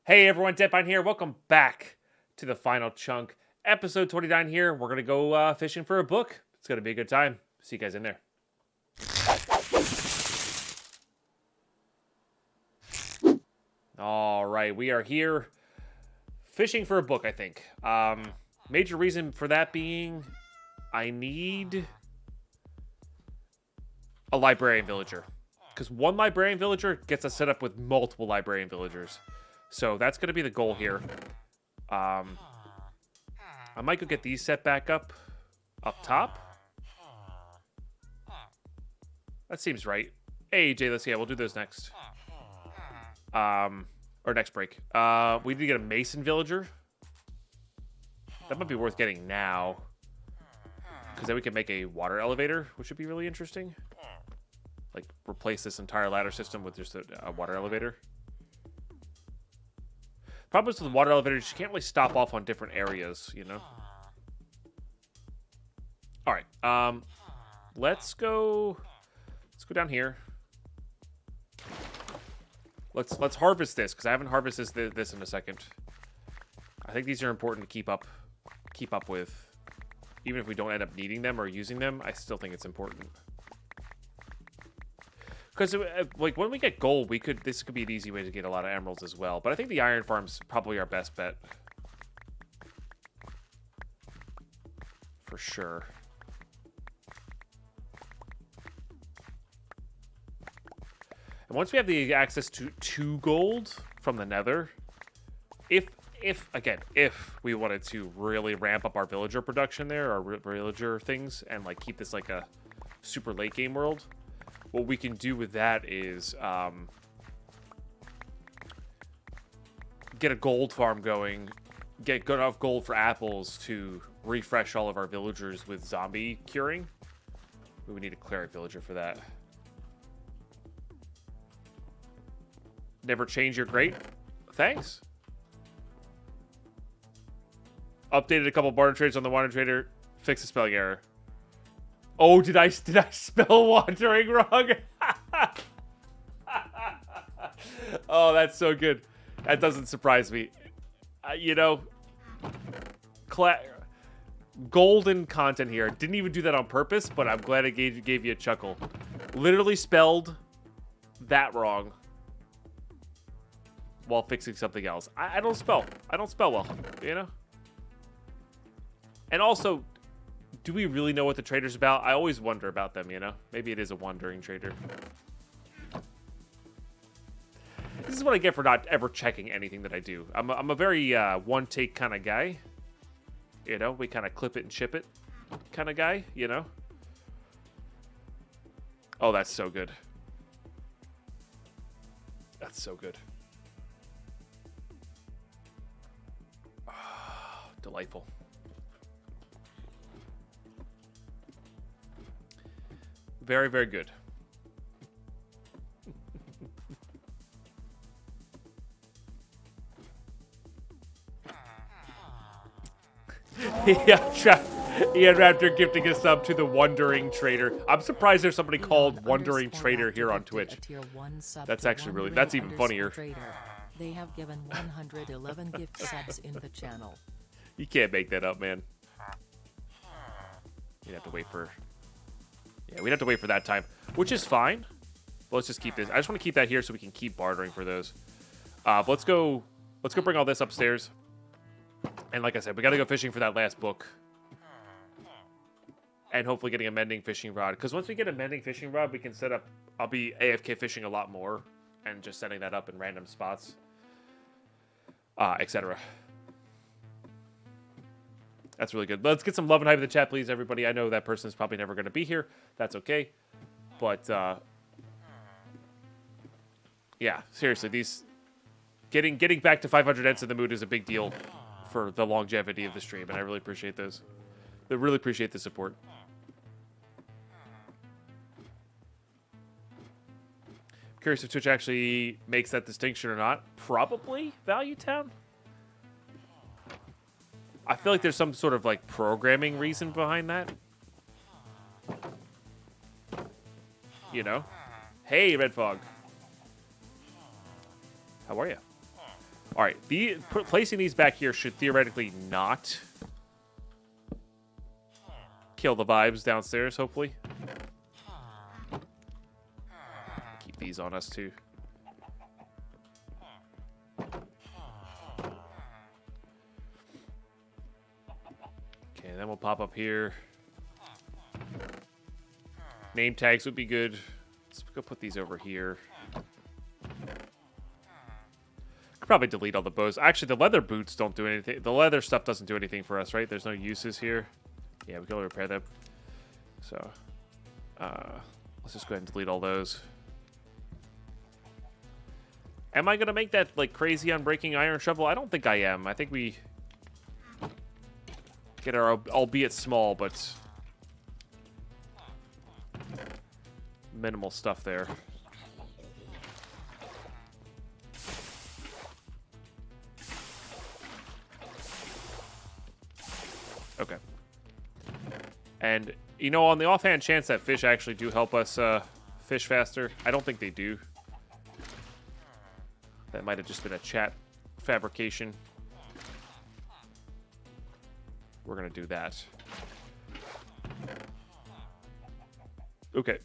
Hey everyone, Deadpine here. Welcome back to the final chunk. Episode 29 here. We're going to go fishing for a book. It's going to be a good time. See you guys in there. All right, we are here fishing for a book, I think. Major reason for that being I need a librarian villager. Because one librarian villager gets us set up with multiple librarian villagers. So that's going to be the goal here. I might go get these set back up top. That seems right. Hey, Jay, let's see. We'll do those next. Or next break. We need to get a mason villager. That might be worth getting now. Because then we can make a water elevator, which would be really interesting. Like, replace this entire ladder system with just a water elevator. Problem is with the water elevators, you can't really stop off on different areas, you know? Alright, let's go down here. Let's harvest this, because I haven't harvested this in a second. I think these are important to keep up with. Even if we don't end up needing them or using them, I still think it's important. Because, like, when we get gold, this could be an easy way to get a lot of emeralds as well. But I think the iron farm's probably our best bet. For sure. And once we have the access to 2 gold from the nether, if we wanted to really ramp up our villager production there, our villager things, and, like, keep this like a super late game world, what we can do with that is get a gold farm going, get good enough gold for apples to refresh all of our villagers with zombie curing. We would need a cleric villager for that. Never change your grate. Thanks. Updated a couple barter trades on the water trader. Fix the spelling error. Oh, did I spell wandering wrong? Oh, that's so good. That doesn't surprise me. You know, golden content here. Didn't even do that on purpose, but I'm glad it gave you a chuckle. Literally spelled that wrong while fixing something else. I don't spell well, you know? And also, do we really know what the trader's about? I always wonder about them, you know? Maybe it is a wandering trader. This is what I get for not ever checking anything that I do. I'm a very one-take kind of guy. You know? We kind of clip it and ship it kind of guy, you know? Oh, that's so good. That's so good. Oh, delightful. Very, very good. Ian Raptor gifting a sub to the Wandering Trader. I'm surprised there's somebody called Wandering Trader here on Twitch. That's actually really, that's even funnier. They have given 111 gift subs in the channel. You can't make that up, man. You'd have to wait for... Yeah, we'd have to wait for that time, which is fine. But let's just keep this. I just want to keep that here so we can keep bartering for those. But let's go bring all this upstairs. And like I said, we got to go fishing for that last book. And hopefully getting a mending fishing rod. Because once we get a mending fishing rod, we can set up... I'll be AFK fishing a lot more. And just setting that up in random spots. Etc. That's really good. Let's get some love and hype in the chat, please, everybody. I know that person's probably never going to be here. That's okay. But, yeah, seriously, these... Getting back to 500 ents in the mood is a big deal for the longevity of the stream, and I really appreciate those. I really appreciate the support. Curious if Twitch actually makes that distinction or not. Probably Value Town. I feel like there's some sort of, like, programming reason behind that. You know? Hey, Red Fog. How are you? All right, placing these back here should theoretically not kill the vibes downstairs, hopefully. Keep these on us, too. Okay, then we'll pop up here. Name tags would be good. Let's go put these over here. Could probably delete all the bows. Actually, the leather boots don't do anything. The leather stuff doesn't do anything for us, right? There's no uses here. Yeah, we can only repair them. So, let's just go ahead and delete all those. Am I going to make that, like, crazy unbreaking iron shovel? I don't think I am. I think we get our, albeit small, but minimal stuff there. Okay. And, you know, on the offhand chance that fish actually do help us fish faster, I don't think they do. That might have just been a chat fabrication. We're going to do that. Okay.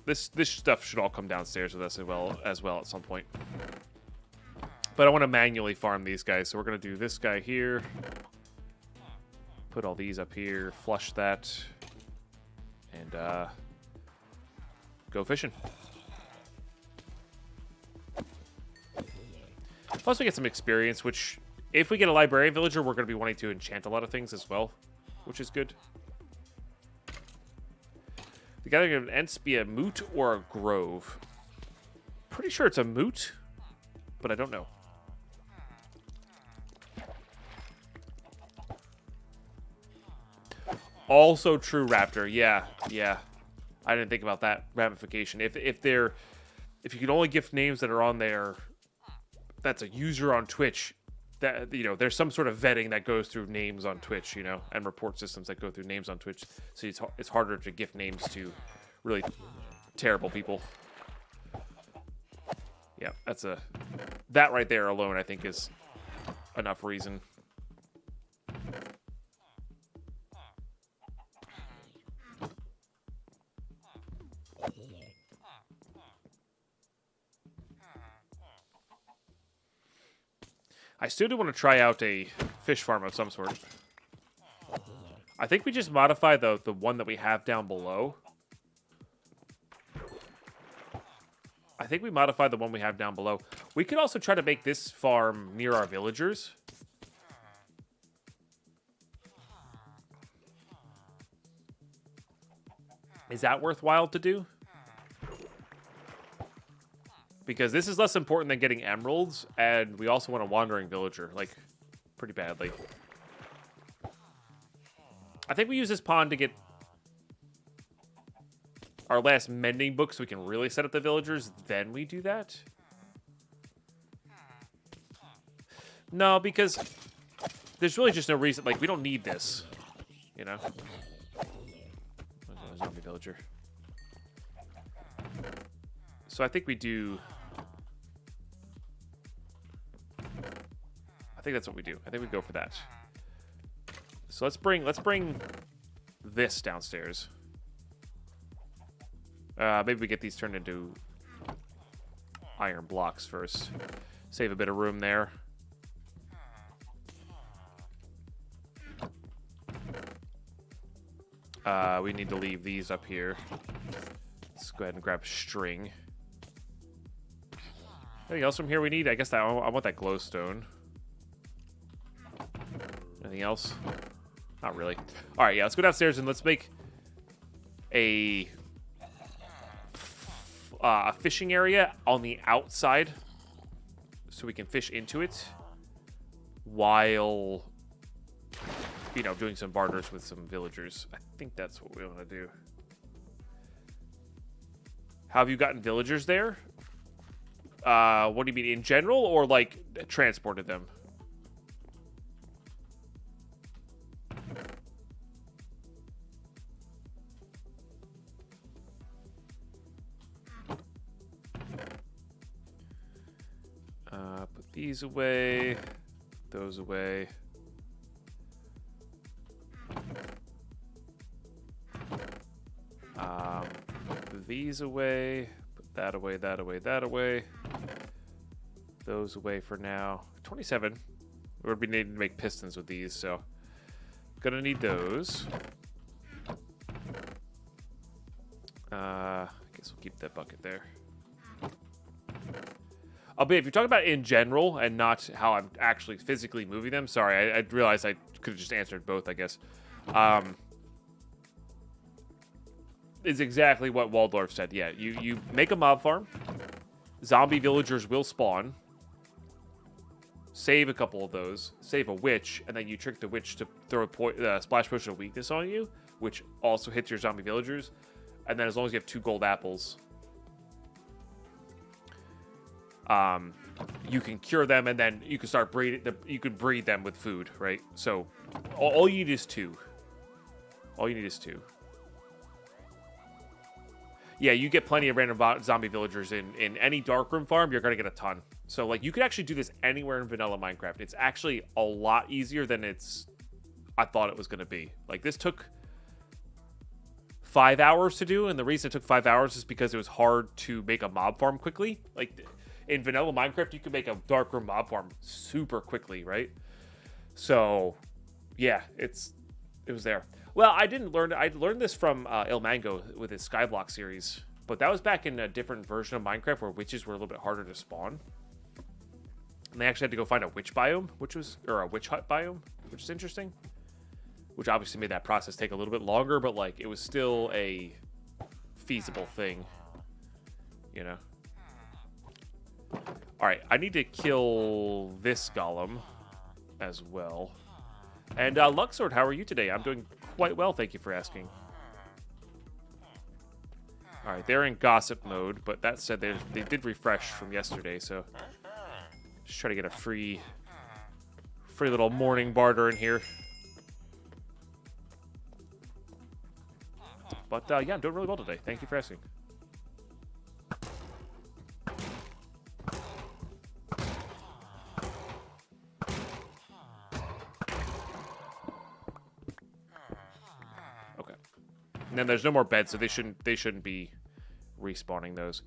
This stuff should all come downstairs with us as well at some point. But I want to manually farm these guys, so we're going to do this guy here. Put all these up here, flush that, and go fishing. Plus we get some experience, which if we get a librarian villager, we're going to be wanting to enchant a lot of things as well, which is good. The gathering of an Ents be a moot or a grove. Pretty sure it's a moot, but I don't know. Also true, Raptor. Yeah, yeah. I didn't think about that ramification. If you can only gift names that are on there, that's a user on Twitch. That, you know, there's some sort of vetting that goes through names on Twitch, you know, and report systems that go through names on Twitch. So it's harder to gift names to really terrible people. Yeah, that right there alone, I think, is enough reason. I still do want to try out a fish farm of some sort. I think we just modify the one that we have down below. I think we modify the one we have down below. We could also try to make this farm near our villagers. Is that worthwhile to do? Because this is less important than getting emeralds, and we also want a wandering villager, like, pretty badly. I think we use this pond to get our last mending book so we can really set up the villagers, then we do that. No, because there's really just no reason. Like, we don't need this, you know? There's a zombie villager. So I think we do... I think that's what we do. I think we go for that. So let's bring this downstairs. Maybe we get these turned into iron blocks first. Save a bit of room there. We need to leave these up here. Let's go ahead and grab string. Anything else from here we need? I guess I want that glowstone. Anything else? Not really. All right, yeah, let's go downstairs and let's make a fishing area on the outside so we can fish into it while, you know, doing some barters with some villagers. I think that's what we want to do. How have you gotten villagers there? What do you mean, in general, or like transported them? these away. Those away. These away. Put that away, that away, that away. Those away for now. 27. We're going to be needing to make pistons with these, so... Gonna need those. I guess we'll keep that bucket there. Albeit, if you're talking about in general and not how I'm actually physically moving them, sorry, I realized I could have just answered both, I guess. Is exactly what Waldorf said. Yeah, you make a mob farm. Zombie villagers will spawn. Save a couple of those. Save a witch, and then you trick the witch to throw a splash potion of weakness on you, which also hits your zombie villagers. And then as long as you have 2 gold apples, you can cure them, and then you can start breeding. You can breed them with food, right? So all you need is 2. All you need is 2. Yeah, you get plenty of random zombie villagers in any darkroom farm. You're gonna get a ton. So like you could actually do this anywhere in vanilla Minecraft. It's actually a lot easier than I thought it was gonna be. Like this took 5 hours to do, and the reason it took 5 hours is because it was hard to make a mob farm quickly. Like in vanilla Minecraft, you can make a darkroom mob farm super quickly, right? So yeah, it was there. Well, I didn't learn. I learned this from Il Mango with his Skyblock series, but that was back in a different version of Minecraft where witches were a little bit harder to spawn. And they actually had to go find a witch biome, or a witch hut biome, which is interesting. Which obviously made that process take a little bit longer, but like it was still a feasible thing, you know. All right, I need to kill this golem as well. And Luxord, how are you today? I'm doing quite well, thank you for asking. All right, they're in gossip mode, but that said, they did refresh from yesterday, so just try to get a free little morning barter in here. But yeah, I'm doing really well today. Thank you for asking. And then there's no more beds, so they shouldn't be respawning those.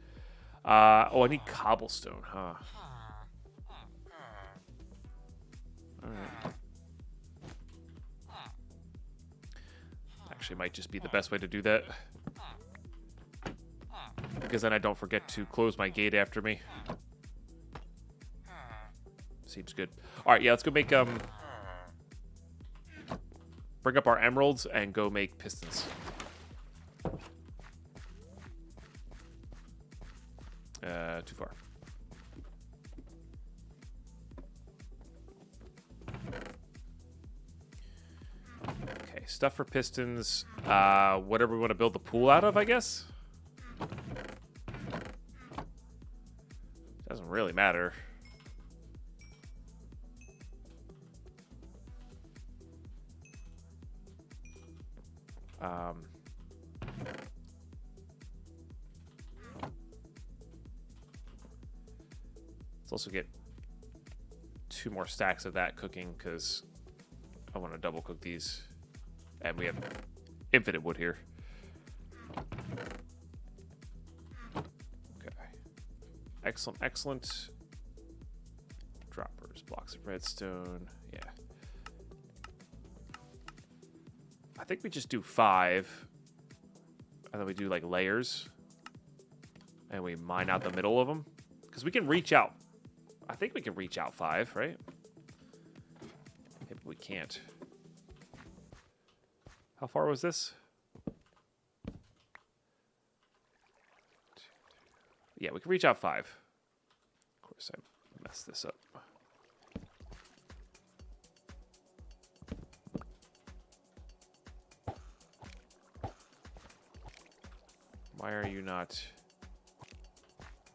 Oh, I need cobblestone, huh? Alright. Actually, might just be the best way to do that. Because then I don't forget to close my gate after me. Seems good. Alright, yeah, let's go make, bring up our emeralds and go make pistons. Too far. Okay, stuff for pistons. Whatever we want to build the pool out of, I guess. Doesn't really matter. Let's also get 2 more stacks of that cooking because I want to double cook these. And we have infinite wood here. Okay. Excellent, excellent. Droppers, blocks of redstone. Yeah. I think we just do 5. And then we do like layers. And we mine out the middle of them. Because we can reach out. I think we can reach out 5, right? Maybe we can't. How far was this? Yeah, we can reach out 5. Of course, I messed this up. Why are you not...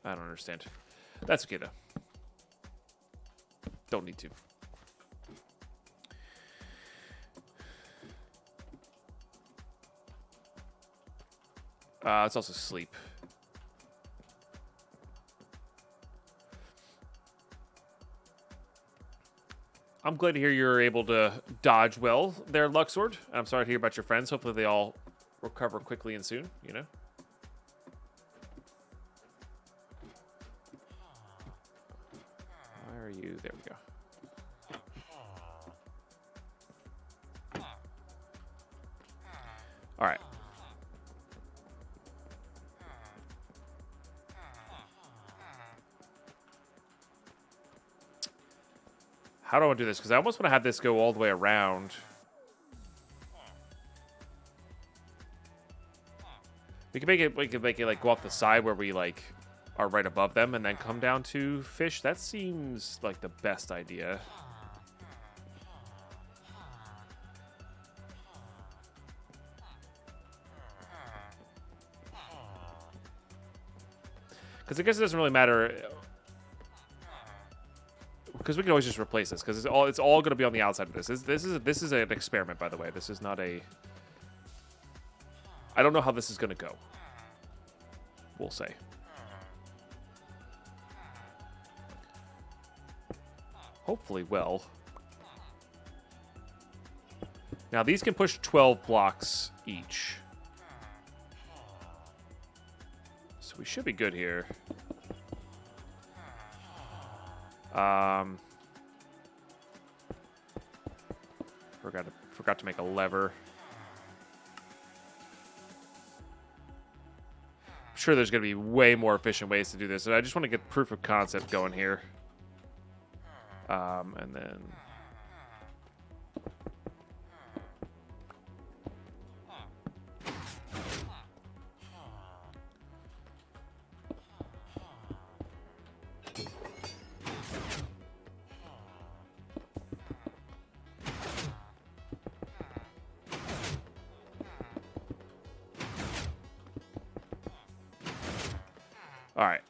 I don't understand. That's okay, though. Don't need to. It's also sleep. I'm glad to hear you're able to dodge well there, Luxord. I'm sorry to hear about your friends. Hopefully they all recover quickly and soon, you know? Where are you? There we go. All right. How do I do this? Because I almost want to have this go all the way around. We can make it like go off the side where we like are right above them and then come down to fish. That seems like the best idea. Because I guess it doesn't really matter. Because we can always just replace this. Because it's all going to be on the outside of this. This is an experiment, by the way. This is not a. I don't know how this is going to go. We'll say. Hopefully, well. Now these can push 12 blocks each. So we should be good here. Forgot to make a lever. I'm sure there's going to be way more efficient ways to do this, and I just want to get proof of concept going here. And then... All right.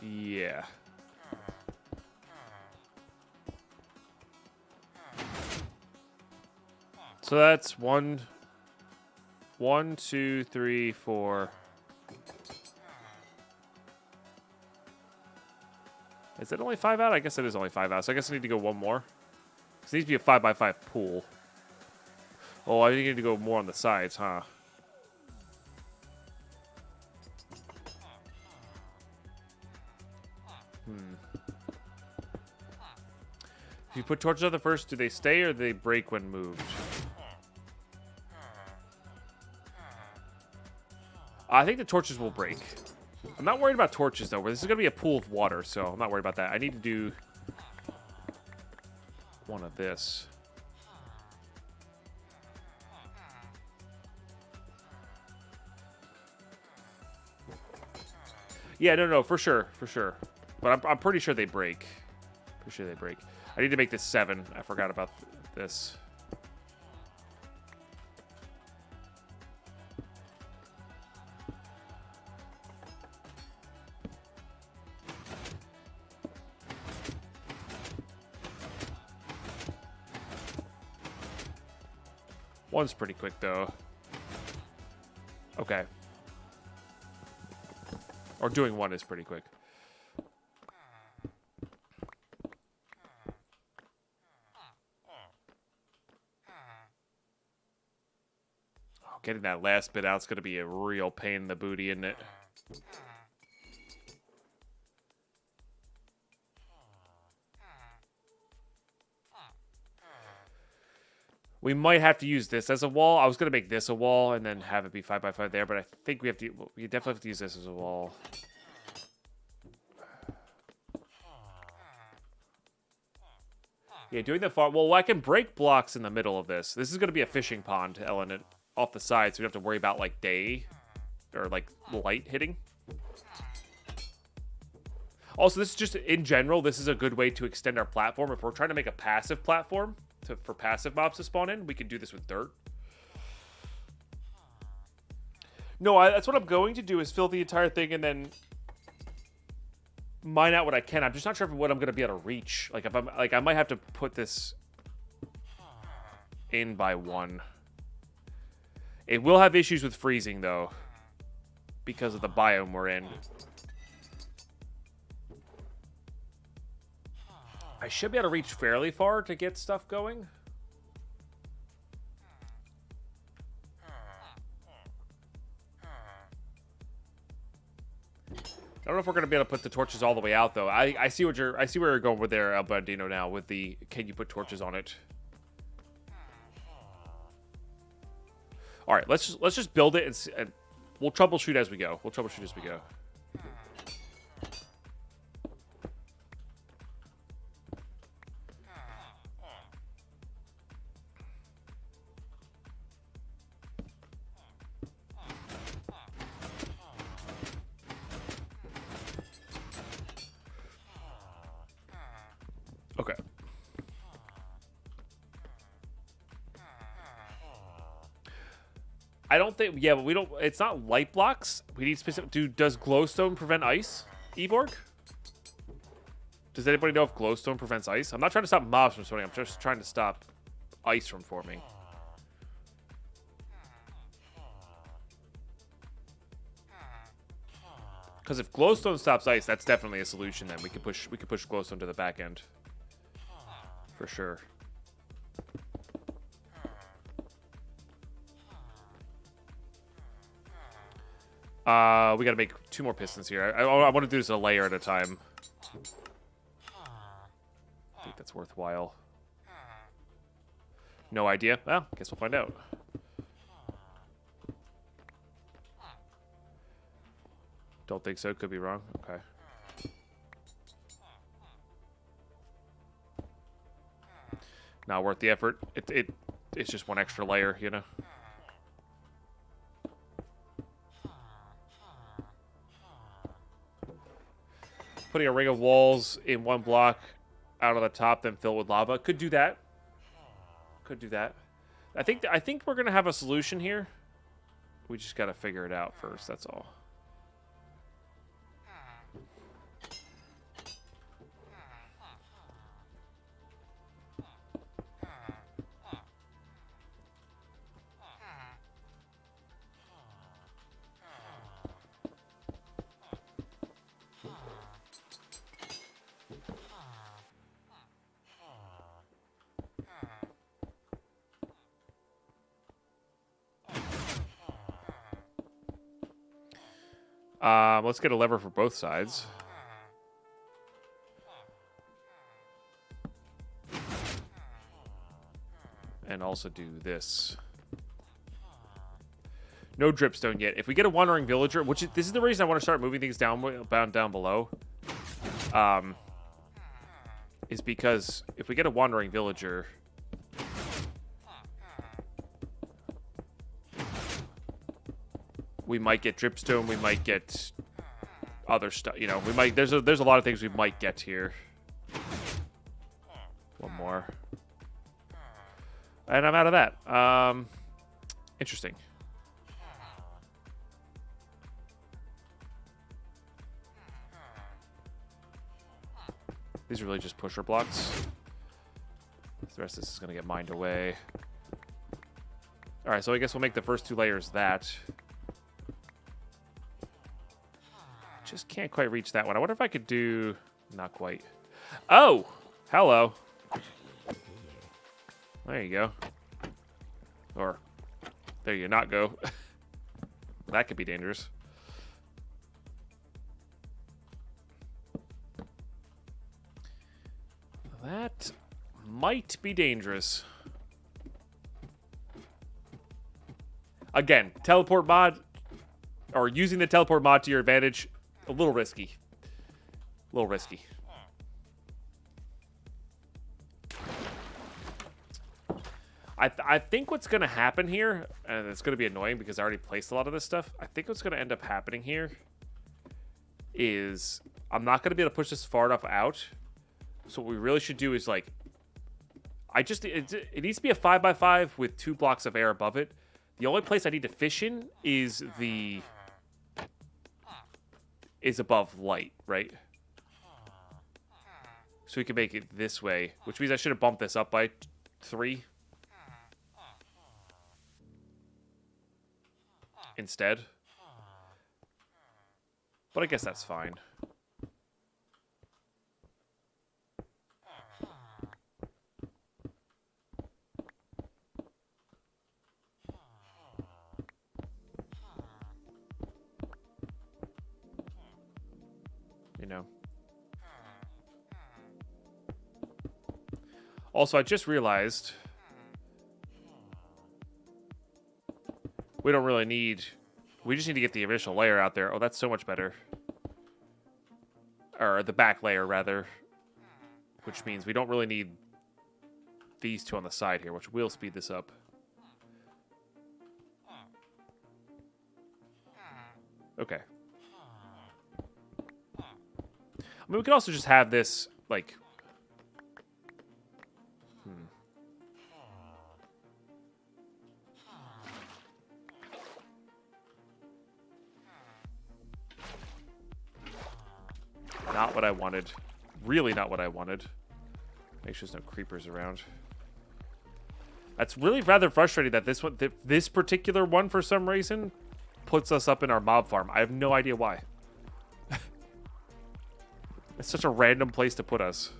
Yeah. So that's 1, 2, 3, 4. Is it only 5 out? I guess it is only 5 out. So I guess I need to go one more. This needs to be a 5x5 pool. Oh, I need to go more on the sides, huh? If you put torches on the first, do they stay or do they break when moved? I think the torches will break. I'm not worried about torches, though. This is going to be a pool of water, so I'm not worried about that. I need to do one of this. Yeah, no, for sure, for sure. But I'm pretty sure they break. Pretty sure they break. I need to make this 7. I forgot about this. One's pretty quick, though. Okay. Or doing one is pretty quick. Oh, getting that last bit out is going to be a real pain in the booty, isn't it? We might have to use this as a wall. I was going to make this a wall and then have it be 5x5 there, but I think we definitely have to use this as a wall. Yeah, doing the farm. Well, I can break blocks in the middle of this. This is going to be a fishing pond element off the side, so we don't have to worry about like day or like light hitting. Also, this is just in general, this is a good way to extend our platform. If we're trying to make a passive platform for passive mobs to spawn in, we can do this with dirt. No, that's what I'm going to do is fill the entire thing and then mine out what I can. I'm just not sure what I'm going to be able to reach. Like if I'm like I might have to put this in by 1. It will have issues with freezing though because of the biome we're in. I should be able to reach fairly far to get stuff going. I don't know if we're gonna be able to put the torches all the way out though. I see where you're going with there, El Bandino, now with the can you put torches on it. All right, let's just build it and we'll troubleshoot as we go. Okay. I don't think, yeah, but we don't, it's not light blocks. We need specific, does glowstone prevent ice, Eborg? Does anybody know if glowstone prevents ice? I'm not trying to stop mobs from spawning, I'm just trying to stop ice from forming. Because if glowstone stops ice, that's definitely a solution then. We could push glowstone to the back end. For sure. We gotta make 2 more pistons here. I want to do this a layer at a time. I think that's worthwhile. No idea? Well, guess we'll find out. Don't think so. Could be wrong. Okay. Not worth the effort. It's just 1 extra layer, you know. Putting a ring of walls in 1 block out on the top, then fill with lava. Could do that. Could do that. I think we're gonna have a solution here. We just gotta figure it out first. That's all. Let's get a lever for both sides. And also do this. No dripstone yet. If we get a wandering villager, this is the reason I want to start moving things down below. Is because if we get a wandering villager, we might get dripstone, we might get other stuff, you know, we might, there's a lot of things we might get here. 1 more. And I'm out of that. Interesting. These are really just pusher blocks. The rest of this is going to get mined away. Alright, so I guess we'll make the first 2 layers that. Just can't quite reach that one. I wonder if I could do... Not quite. Oh! Hello. There you go. Or, there you not go. That could be dangerous. That might be dangerous. Again, teleport mod, or using the teleport mod to your advantage, a little risky. A little risky. I think what's going to happen here, and it's going to be annoying because I already placed a lot of this stuff. I think what's going to end up happening here is I'm not going to be able to push this far enough out. So what we really should do is, like, it needs to be a 5x5 with 2 blocks of air above it. The only place I need to fish in is above light, right? So we can make it this way, which means I should have bumped this up by 3 instead. But I guess that's fine. you know. Also, I just realized we don't really need... We just need to get the initial layer out there. Oh, that's so much better. Or the back layer, rather. Which means we don't really need these two on the side here, which will speed this up. Okay. I mean, we could also just have this, like... Not what I wanted. Really not what I wanted. Make sure there's no creepers around. That's really rather frustrating that this one, this particular one, for some reason, puts us up in our mob farm. I have no idea why. It's such a random place to put us.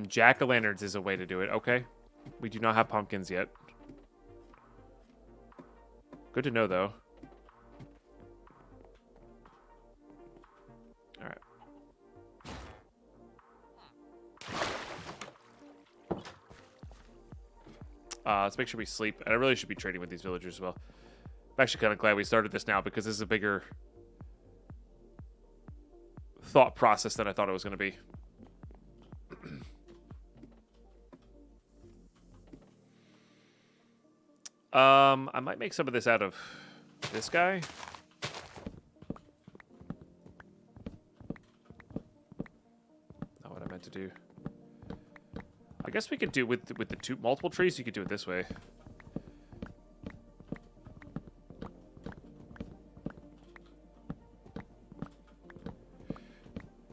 Jack-o'-lanterns is a way to do it. Okay. We do not have pumpkins yet. Good to know, though. Alright. Let's make sure we sleep. And I really should be trading with these villagers as well. I'm actually kind of glad we started this now because this is a bigger thought process than I thought it was going to be. I might make some of this out of this guy. Not what I meant to do. I guess we could do with the multiple trees. You could do it this way.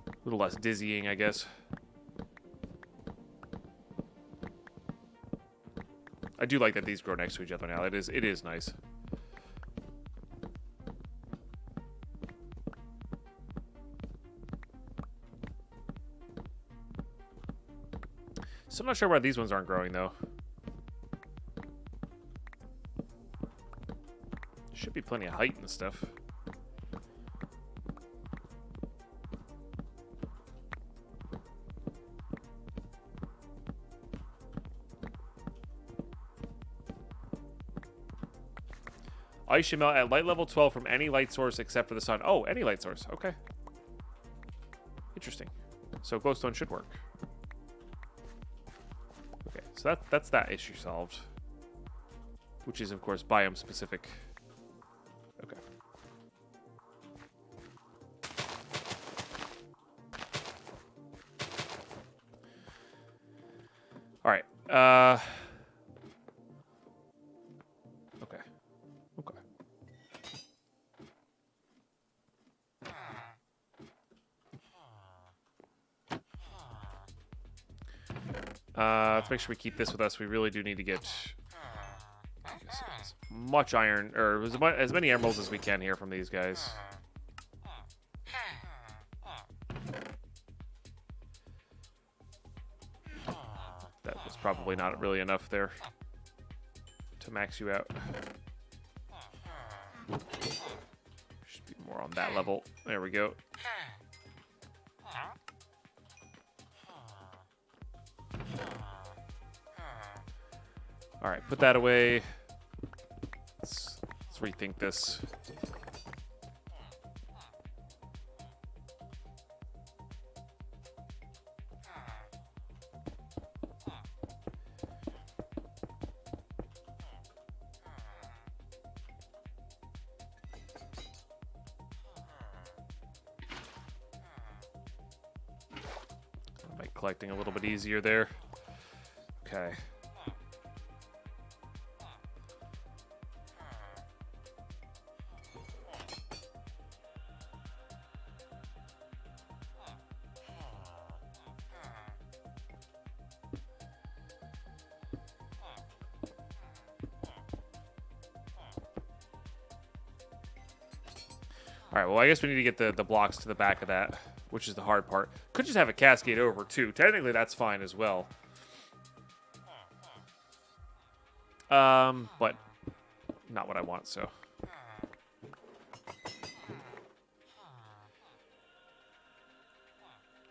A little less dizzying, I guess. I do like that these grow next to each other now. It is nice. So I'm not sure why these ones aren't growing, though. Should be plenty of height and stuff. Ice should melt at light level 12 from any light source except for the sun. Oh, any light source. Okay. Interesting. So glowstone should work. Okay, so that's that issue solved. Which is, of course, biome specific. Okay. All right. Okay. Okay. Let's make sure we keep this with us. We really do need to get as much iron, or as many emeralds as we can here from these guys. That was probably not really enough there to max you out. Should be more on that level. There we go. All right, put that away. Let's rethink this. Make collecting a little bit easier there. Okay. All right, well, I guess we need to get the blocks to the back of that, which is the hard part. Could just have a cascade over, too. Technically, that's fine as well. But not what I want, so.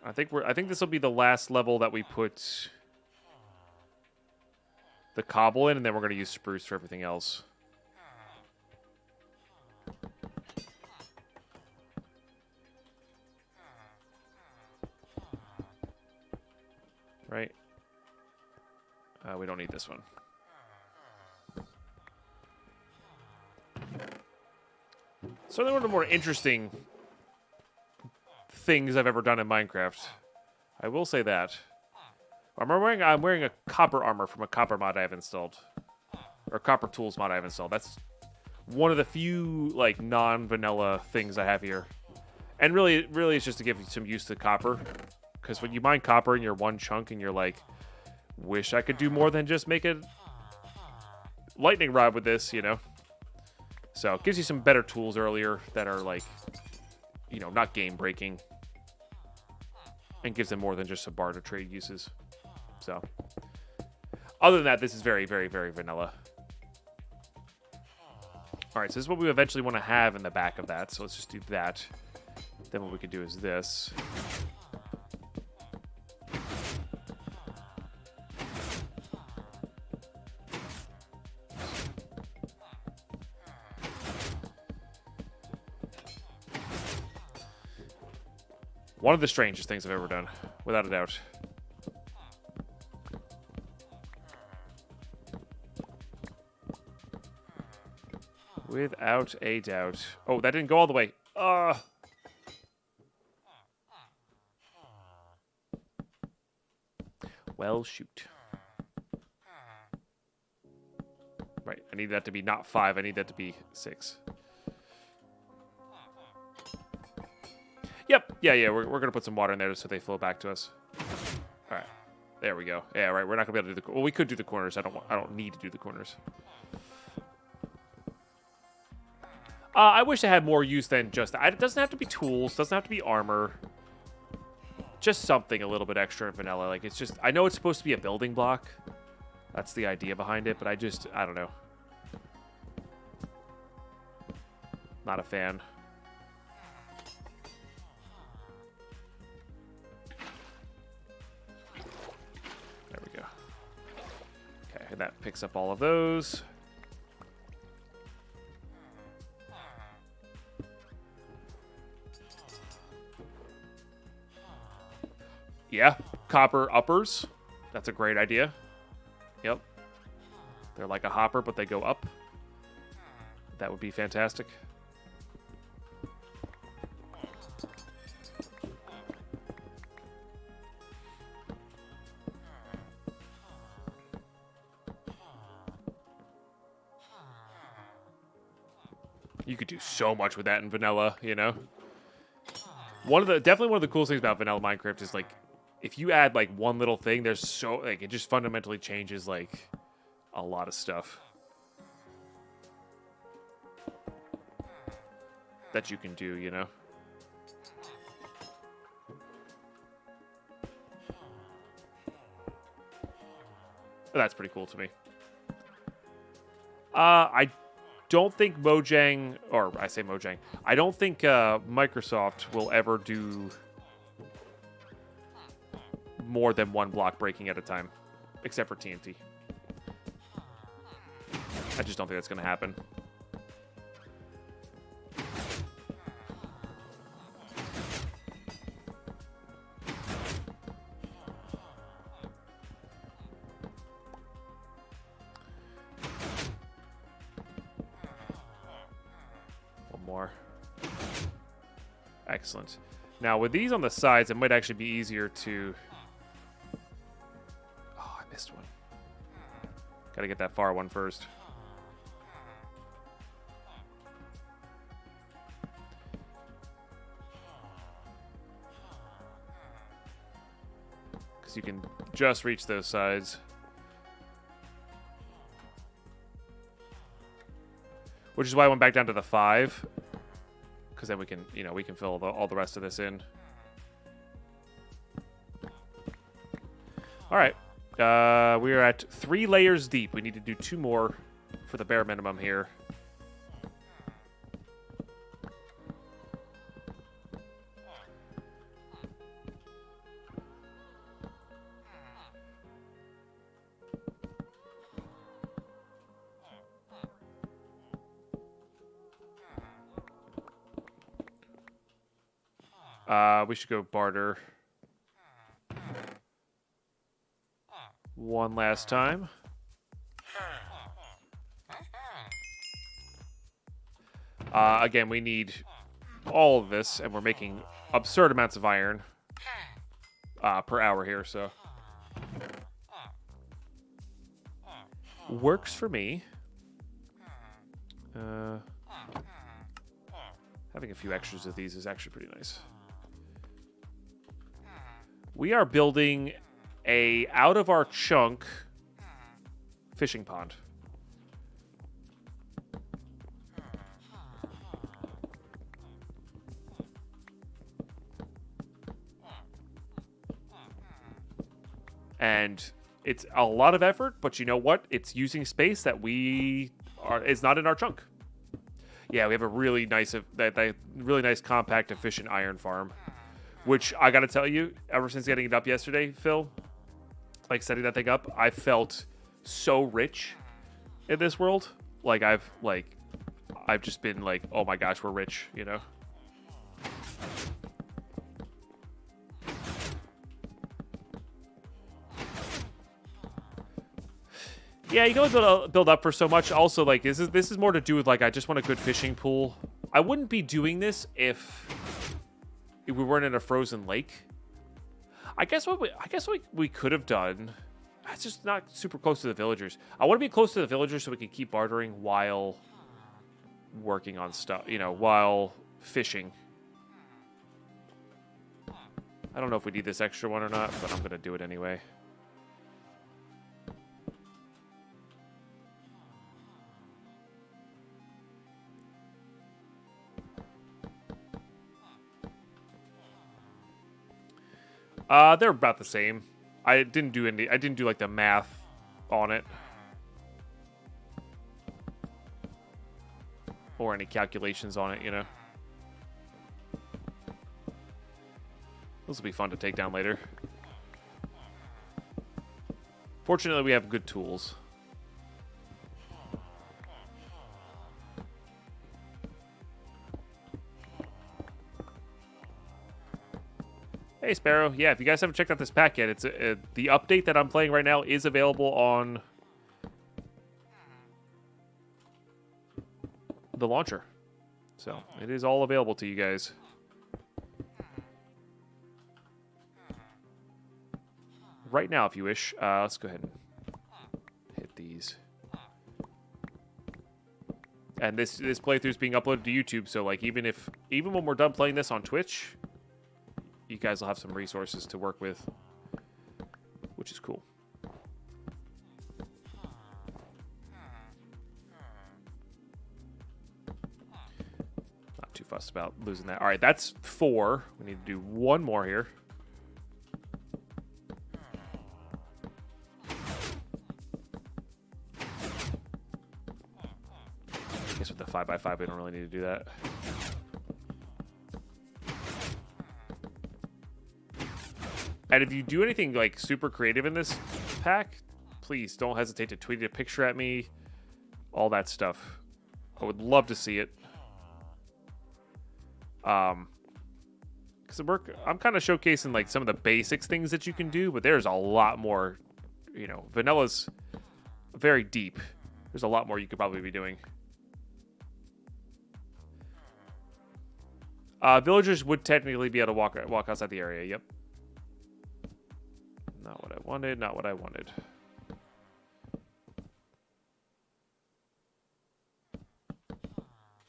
I think this will be the last level that we put the cobble in, and then we're going to use spruce for everything else. Right? We don't need this one. Certainly one of the more interesting things I've ever done in Minecraft. I will say that. I'm wearing a copper armor from a copper mod I have installed. Or copper tools mod I have installed. That's one of the few, like, non-vanilla things I have here. And really it's just to give you some use to copper. Because when you mine copper in your one chunk and you're like, wish I could do more than just make a lightning rod with this, you know? So it gives you some better tools earlier that are, like, you know, not game-breaking. And gives them more than just some barter trade uses. So, other than that, this is very, very, very vanilla. Alright, so this is what we eventually want to have in the back of that. So let's just do that. Then what we could do is this. One of the strangest things I've ever done, without a doubt. Without a doubt. Oh, that didn't go all the way. Well, shoot. Right, I need that to be not 5. I need that to be 6. Yep. Yeah. We're going to put some water in there so they flow back to us. All right. There we go. Yeah, right. We're not going to be able to do the... Well, we could do the corners. I don't need to do the corners. I wish it had more use than just... It doesn't have to be tools. Doesn't have to be armor. Just something a little bit extra in vanilla. Like, it's just... I know it's supposed to be a building block. That's the idea behind it, but I don't know. Not a fan. There we go. Okay, and that picks up all of those. Yeah, copper uppers. That's a great idea. Yep. They're like a hopper, but they go up. That would be fantastic. You could do so much with that in vanilla, you know? Definitely one of the coolest things about vanilla Minecraft is, like, if you add, like, one little thing, there's so, like, it just fundamentally changes, like, a lot of stuff that you can do, you know? That's pretty cool to me. I don't think Mojang, or I say Mojang, I don't think Microsoft will ever do more than one block breaking at a time, except for TNT. I just don't think that's going to happen. More. Excellent. Now, with these on the sides, it might actually be easier to... Oh, I missed one. Gotta get that far one first. Because you can just reach those sides. Which is why I went back down to the 5. Because then we can, you know, we can fill all the rest of this in. All right. We are at 3 layers deep. We need to do 2 more for the bare minimum here. We should go barter one last time. Again, we need all of this, and we're making absurd amounts of iron per hour here, so works for me. Having a few extras of these is actually pretty nice. We are building a out of our chunk fishing pond. And it's a lot of effort, but you know what? It's using space that is not in our chunk. Yeah, we have a really nice, really nice, compact, efficient iron farm. Which I got to tell you, ever since getting it up yesterday, Phil, like setting that thing up, I felt so rich in this world. Like I've just been like, oh my gosh, we're rich, you know? Yeah, you can only build up for so much. Also, like, this is more to do with, like, I just want a good fishing pool. I wouldn't be doing this if we weren't in a frozen lake. I guess what we could have done. It's just not super close to the villagers. I want to be close to the villagers so we can keep bartering while working on stuff. You know, while fishing. I don't know if we need this extra one or not, but I'm gonna do it anyway. They're about the same. I didn't do like the math on it. Or any calculations on it, you know. This will be fun to take down later. Fortunately, we have good tools. Hey, Sparrow. Yeah, if you guys haven't checked out this pack yet, it's the update that I'm playing right now is available on the launcher. So, it is all available to you guys. Right now, if you wish. Let's go ahead and hit these. And this playthrough is being uploaded to YouTube, so like even when we're done playing this on Twitch, you guys will have some resources to work with, which is cool. Not too fussed about losing that. All right, that's 4. We need to do 1 more here. I guess with the 5x5, we don't really need to do that. And if you do anything like super creative in this pack, please don't hesitate to tweet a picture at me. All that stuff. I would love to see it. Because I'm kind of showcasing like some of the basics things that you can do, but there's a lot more. You know, Vanilla's very deep. There's a lot more you could probably be doing. Villagers would technically be able to walk outside the area. Yep. Not what I wanted, not what I wanted.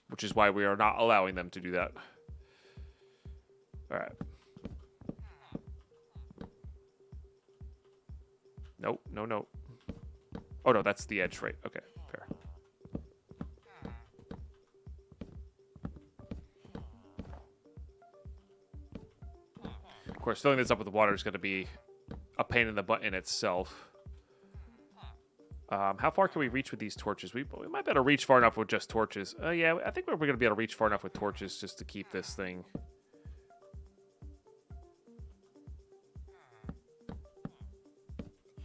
Which is why we are not allowing them to do that. Alright. Nope, no. Oh no, that's the edge, right? Okay, fair. Of course, filling this up with water is going to be a pain in the butt in itself. How far can we reach with these torches? We might be able to reach far enough with just torches. Yeah, I think we're going to be able to reach far enough with torches just to keep this thing.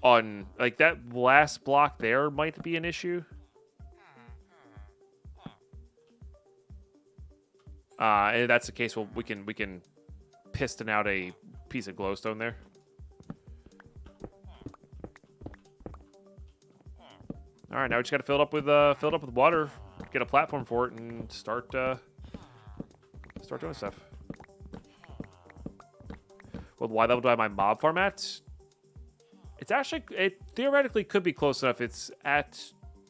On, like, that last block there might be an issue. And if that's the case, well, we can piston out a piece of glowstone there. All right, now we just got to fill it up with water, get a platform for it, and start doing stuff. Well, why level do I have my mob farm at? It's actually, it theoretically could be close enough. It's at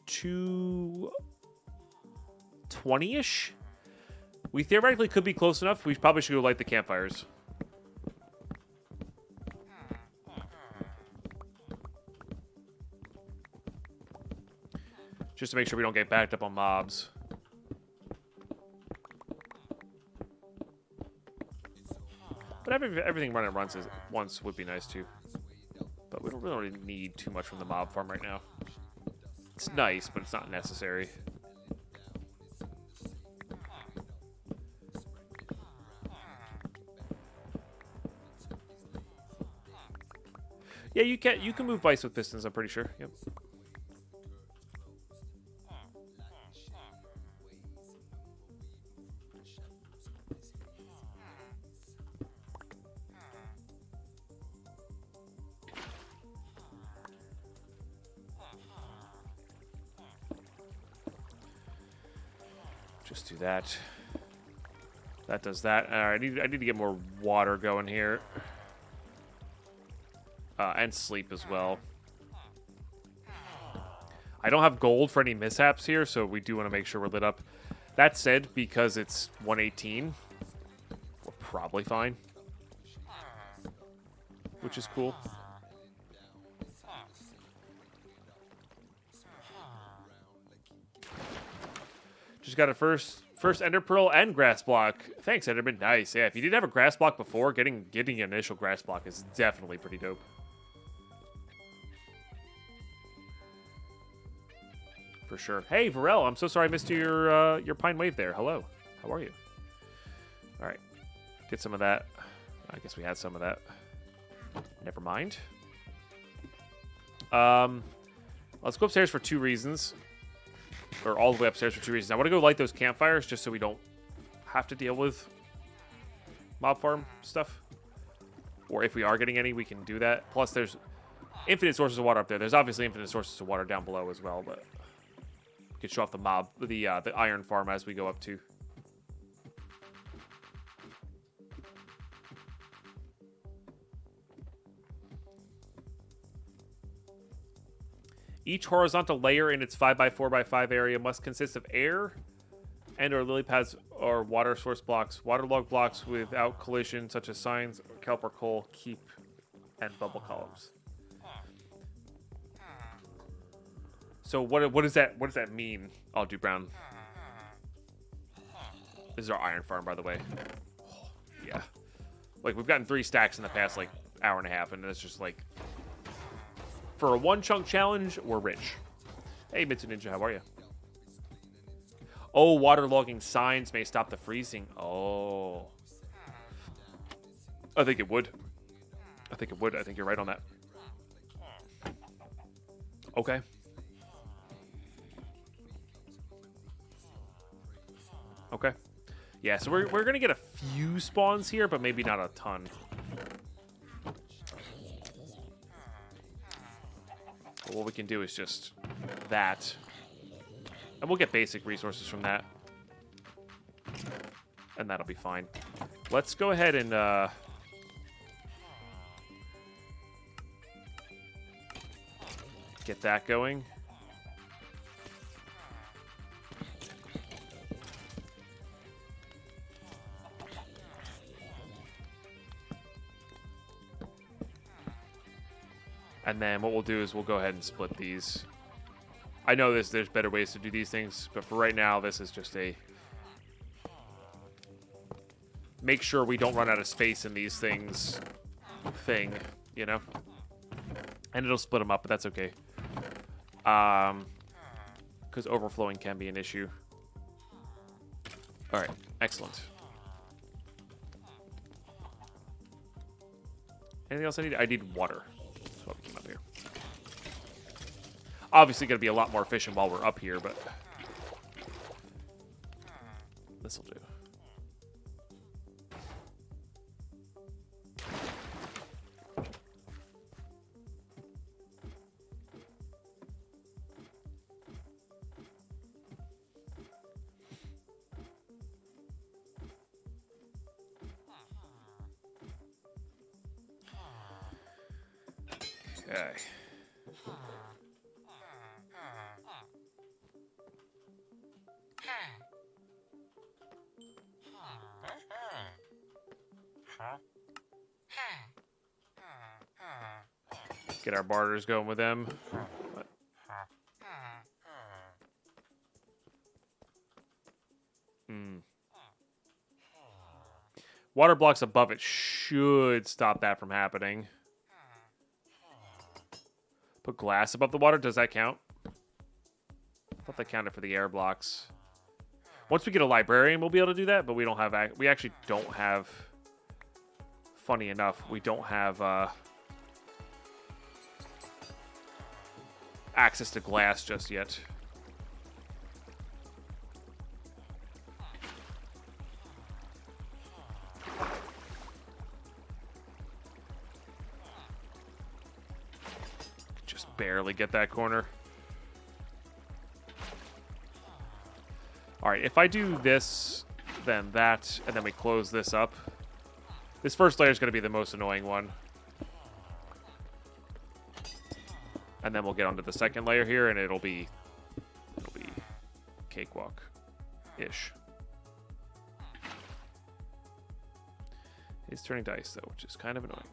220-ish. We theoretically could be close enough. We probably should go light the campfires. Just to make sure we don't get backed up on mobs. But everything running once would be nice too. But we don't really need too much from the mob farm right now. It's nice, but it's not necessary. Yeah, you can move vice with pistons, I'm pretty sure. Yep. Just do that. That does that. All right, I need to get more water going here. And sleep as well. I don't have gold for any mishaps here, so we do want to make sure we're lit up. That said, because it's 118, we're probably fine. Which is cool. Just got a first Ender Pearl and Grass Block. Thanks, Enderman. Nice. Yeah, if you didn't have a Grass Block before, getting an initial Grass Block is definitely pretty dope. For sure. Hey, Varel, I'm so sorry I missed your Pine Wave there. Hello. How are you? All right. Get some of that. I guess we had some of that. Never mind. Let's go upstairs for 2 reasons. Or all the way upstairs for 2 reasons. I want to go light those campfires just so we don't have to deal with mob farm stuff. Or if we are getting any, we can do that. Plus, there's infinite sources of water up there. There's obviously infinite sources of water down below as well, but we can show off the iron farm as we go up too. Each horizontal layer in its 5x4x5 area must consist of air and or lily pads or water source blocks, waterlogged blocks without collision, such as signs, kelp or coal, keep, and bubble columns. So what does that mean, Aldu Brown? This is our iron farm, by the way. Oh, yeah. Like, we've gotten 3 stacks in the past, like, hour and a half, and it's just, like... For a One Chunk Challenge, we're rich. Hey, Mitsu Ninja, how are you? Oh, waterlogging signs may stop the freezing. Oh. I think it would. I think it would. I think you're right on that. Okay. Okay. Yeah, so we're going to get a few spawns here, but maybe not a ton. But what we can do is just that. And we'll get basic resources from that. And that'll be fine. Let's go ahead and... get that going. And then what we'll do is we'll go ahead and split these. I know there's better ways to do these things, but for right now, this is just a... Make sure we don't run out of space in these things thing, you know? And it'll split them up, but that's okay. Because overflowing can be an issue. All right, excellent. Anything else I need? I need water. That's why we came up here. Obviously, going to be a lot more efficient while we're up here, but this will do. Okay. Get our barters going with them. What? Water blocks above it should stop that from happening. Put glass above the water. Does that count? I thought that counted for the air blocks. Once we get a librarian, we'll be able to do that, but we don't have... We actually don't have... Funny enough, we don't have access to glass just yet. Just barely get that corner. All right, if I do this, then that, and then we close this up. This first layer is going to be the most annoying one. And then we'll get onto the second layer here, and it'll be cakewalk-ish. He's turning dice, though, which is kind of annoying.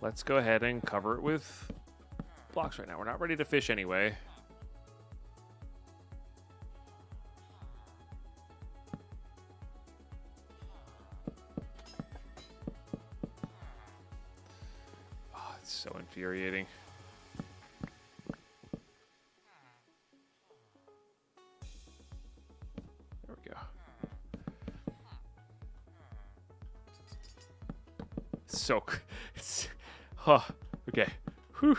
Let's go ahead and cover it with blocks right now. We're not ready to fish anyway. Oh, it's so infuriating. There we go. It's okay. Whew.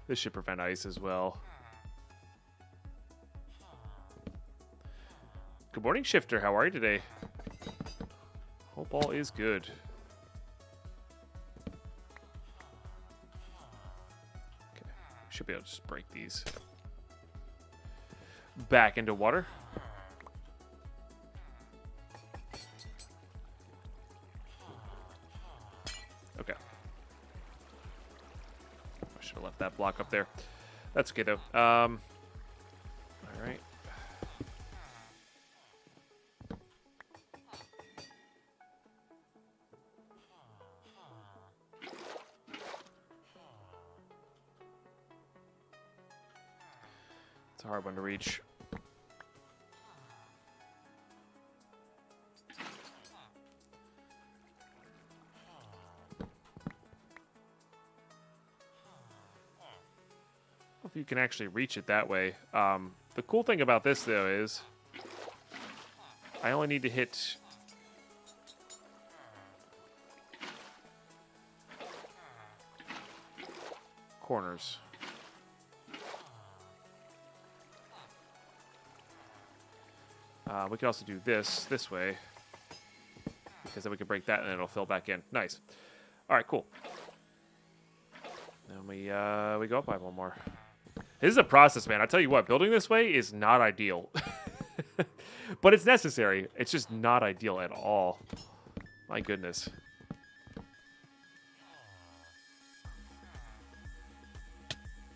This should prevent ice as well. Good morning, Shifter. How are you today? Hope all is good. Okay, should be able to just break these back into water. Okay. I should have left that block up there. That's okay, though. All right. It's a hard one to reach. If you can actually reach it that way. The cool thing about this, though, is I only need to hit corners. We can also do this way, because then we can break that and it'll fill back in. Nice. All right, cool. Then we go up by one more. This is a process, man. I tell you what, building this way is not ideal. But it's necessary. It's just not ideal at all. My goodness.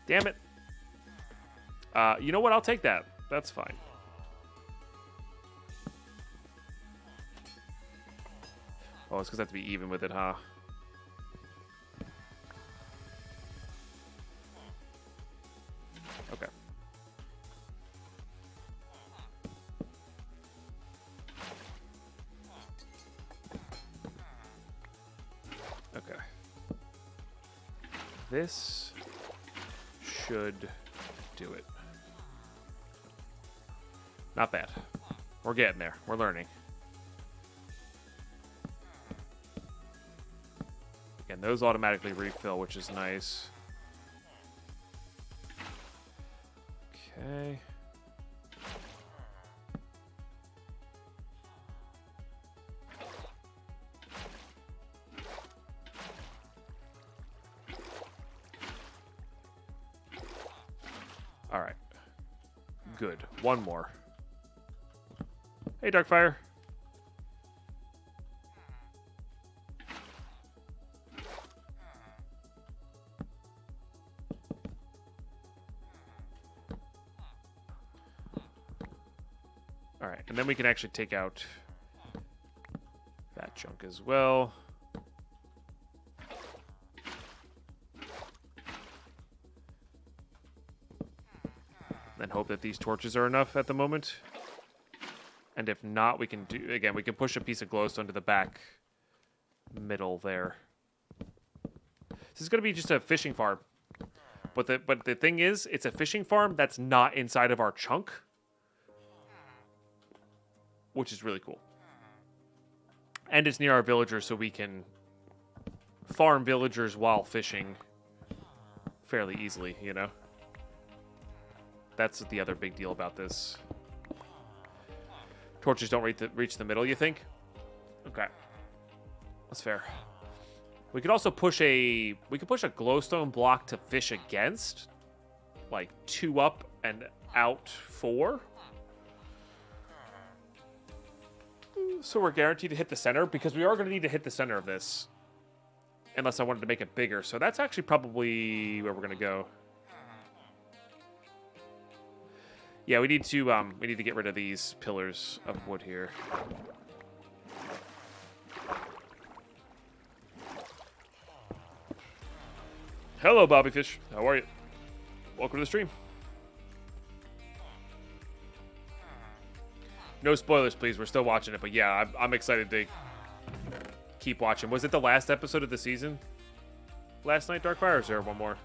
Damn it. You know what? I'll take that. That's fine. Oh, it's because I have to be even with it, huh? Okay. this should do it. Not bad. We're getting there. We're learning. Again, those automatically refill, which is nice. Okay. All right. Good. One more. Hey, Darkfire. All right, and then we can actually take out that chunk as well. Then hope that these torches are enough at the moment. And if not, we can do, again, we can push a piece of glowstone to the back middle there. This is going to be just a fishing farm. But the thing is, it's a fishing farm that's not inside of our chunk. Which is really cool. And it's near our villagers, so we can farm villagers while fishing fairly easily, you know? That's the other big deal about this. Torches don't reach the middle, you think? Okay. That's fair. We could also push a glowstone block to fish against. Like 2 up and out 4. So we're guaranteed to hit the center, because we are going to need to hit the center of this. Unless I wanted to make it bigger. So that's actually probably where we're going to go. Yeah, we need to get rid of these pillars of wood here. Hello, Bobby Fish. How are you? Welcome to the stream. No spoilers, please. We're still watching it, but yeah, I'm excited to keep watching. Was it the last episode of the season last night, Darkfire, or is there one more?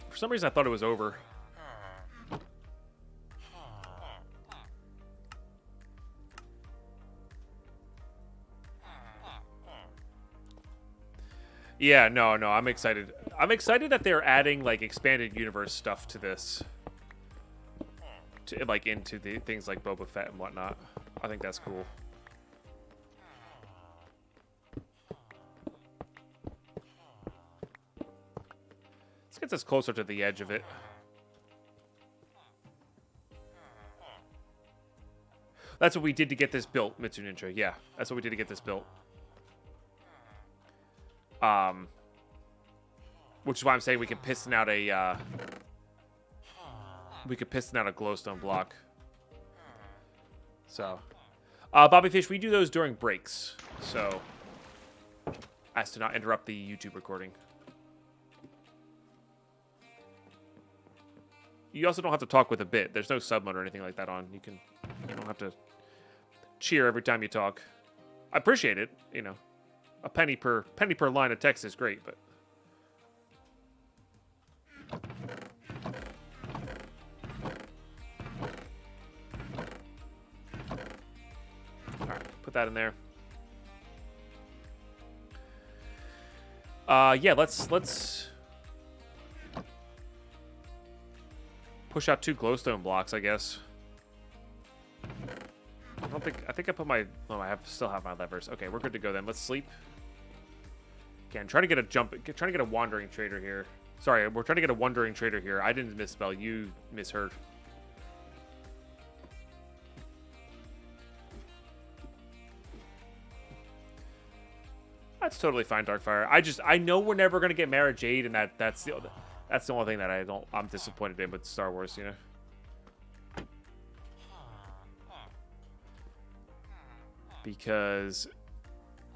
For some reason, I thought it was over. Yeah, no, I'm excited. I'm excited that they're adding, like, expanded universe stuff to this. Like into the things like Boba Fett and whatnot. I think that's cool. Let's get this closer to the edge of it. That's what we did to get this built, Mitsu Ninja. Yeah, that's what we did to get this built. Which is why I'm saying we can piston out a glowstone block. So, Bobby Fish, we do those during breaks, so as to not interrupt the YouTube recording. You also don't have to talk with a bit. There's no sub mode or anything like that on. You don't have to cheer every time you talk. I appreciate it. You know, a penny per line of text is great, but. Put that in there. Yeah, let's push out 2 glowstone blocks, I guess. I think I put my, oh, still have my levers. Okay, we're good to go then. Let's sleep. Again, trying to get a wandering trader here. Sorry, we're trying to get a wandering trader here. I didn't misspell, you misheard. That's totally fine, Darkfire. I know we're never gonna get Mara Jade, and that's the only thing that I'm disappointed in with Star Wars, you know. Because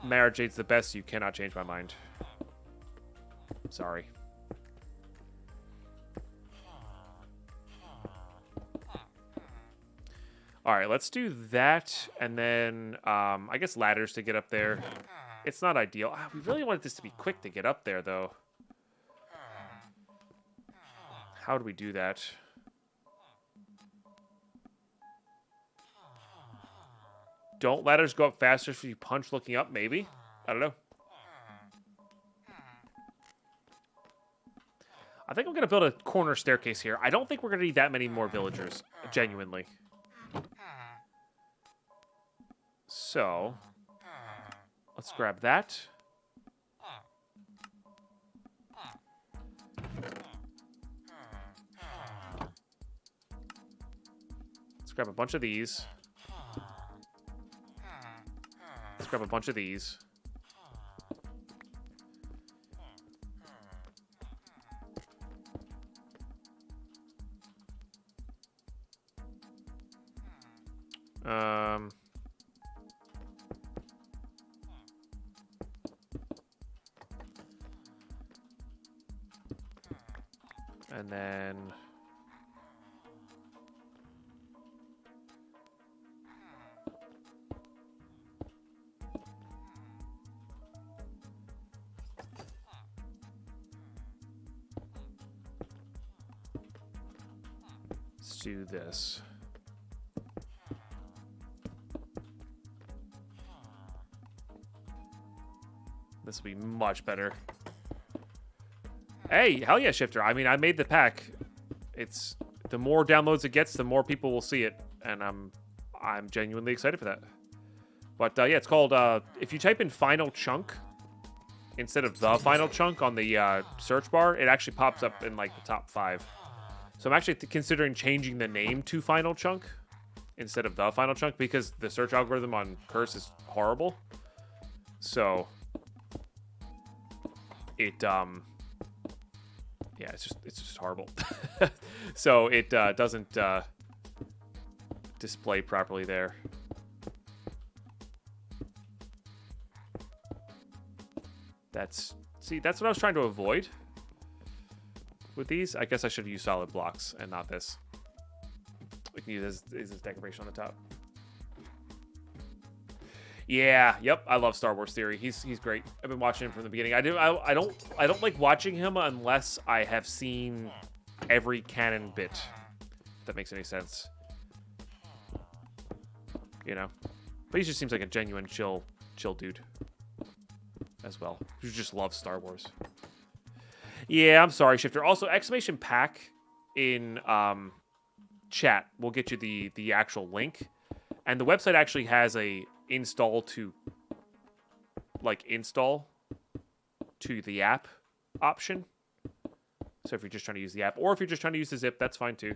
Mara Jade's the best, you cannot change my mind. Sorry. All right, let's do that, and then I guess ladders to get up there. It's not ideal. We really wanted this to be quick to get up there, though. How do we do that? Don't ladders go up faster if you punch looking up? Maybe. I don't know. I think I'm going to build a corner staircase here. I don't think we're going to need that many more villagers, genuinely. So, let's grab that. Let's grab a bunch of these. Let's grab a bunch of these. And then let's do this. This will be much better. Hey, hell yeah, Shifter. I mean, I made the pack. It's the more downloads it gets, the more people will see it, and I'm genuinely excited for that. But yeah, it's called if you type in Final Chunk instead of the Final Chunk on the search bar, it actually pops up in like the top 5. So I'm actually considering changing the name to Final Chunk instead of the Final Chunk because the search algorithm on Curse is horrible. So it yeah, it's just horrible. So it doesn't display properly there. That's what I was trying to avoid with these. I guess I should have used solid blocks and not this. We can use this decoration on the top. Yeah, yep. I love Star Wars Theory. He's great. I've been watching him from the beginning. I don't like watching him unless I have seen every canon bit. If that makes any sense. You know, but he just seems like a genuine chill dude as well. Who just loves Star Wars. Yeah, I'm sorry, Shifter. Also, exclamation pack in chat will get you the actual link, and the website actually has a install to the app option. So if you're just trying to use the app, or if you're just trying to use the zip, that's fine too.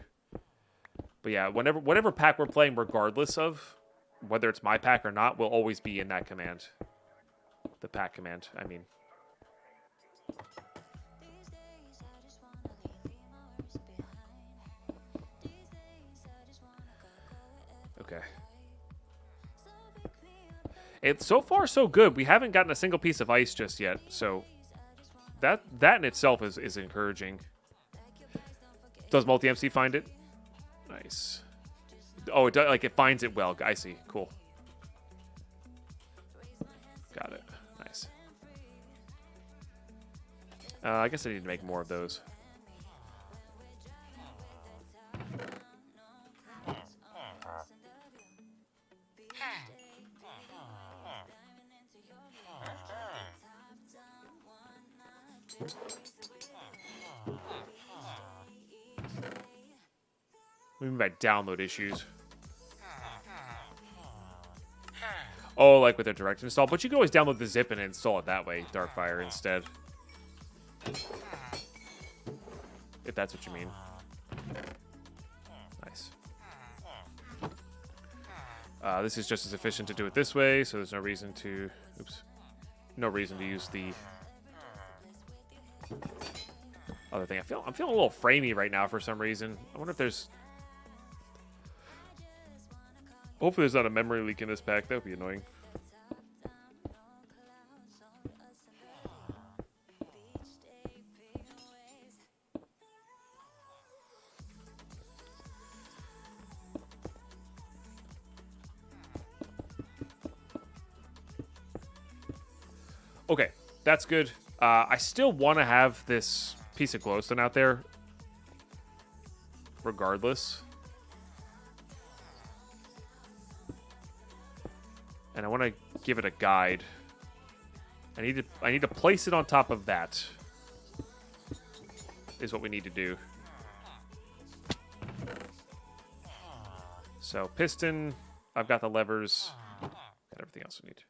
But yeah, whatever pack we're playing, regardless of whether it's my pack or not, will always be in that command. The pack command, I mean. Okay. It's so far so good. We haven't gotten a single piece of ice just yet, so that in itself is encouraging. Does multi-MC find it? Nice. Oh, it does, like it finds it well. I see. Cool. Got it. Nice. I guess I need to make more of those. What do you mean by download issues? Oh, like with a direct install. But you can always download the zip and install it that way, Darkfire, instead. If that's what you mean. Nice. This is just as efficient to do it this way, so there's no reason to... Oops. No reason to use the other thing. I'm feeling a little framey right now for some reason. I wonder if there's... Hopefully there's not a memory leak in this pack. That would be annoying. Okay, that's good. I still want to have this piece of glowstone out there, regardless. And I want to give it a guide. I need to place it on top of that. Is what we need to do. So piston, I've got the levers, got everything else we need.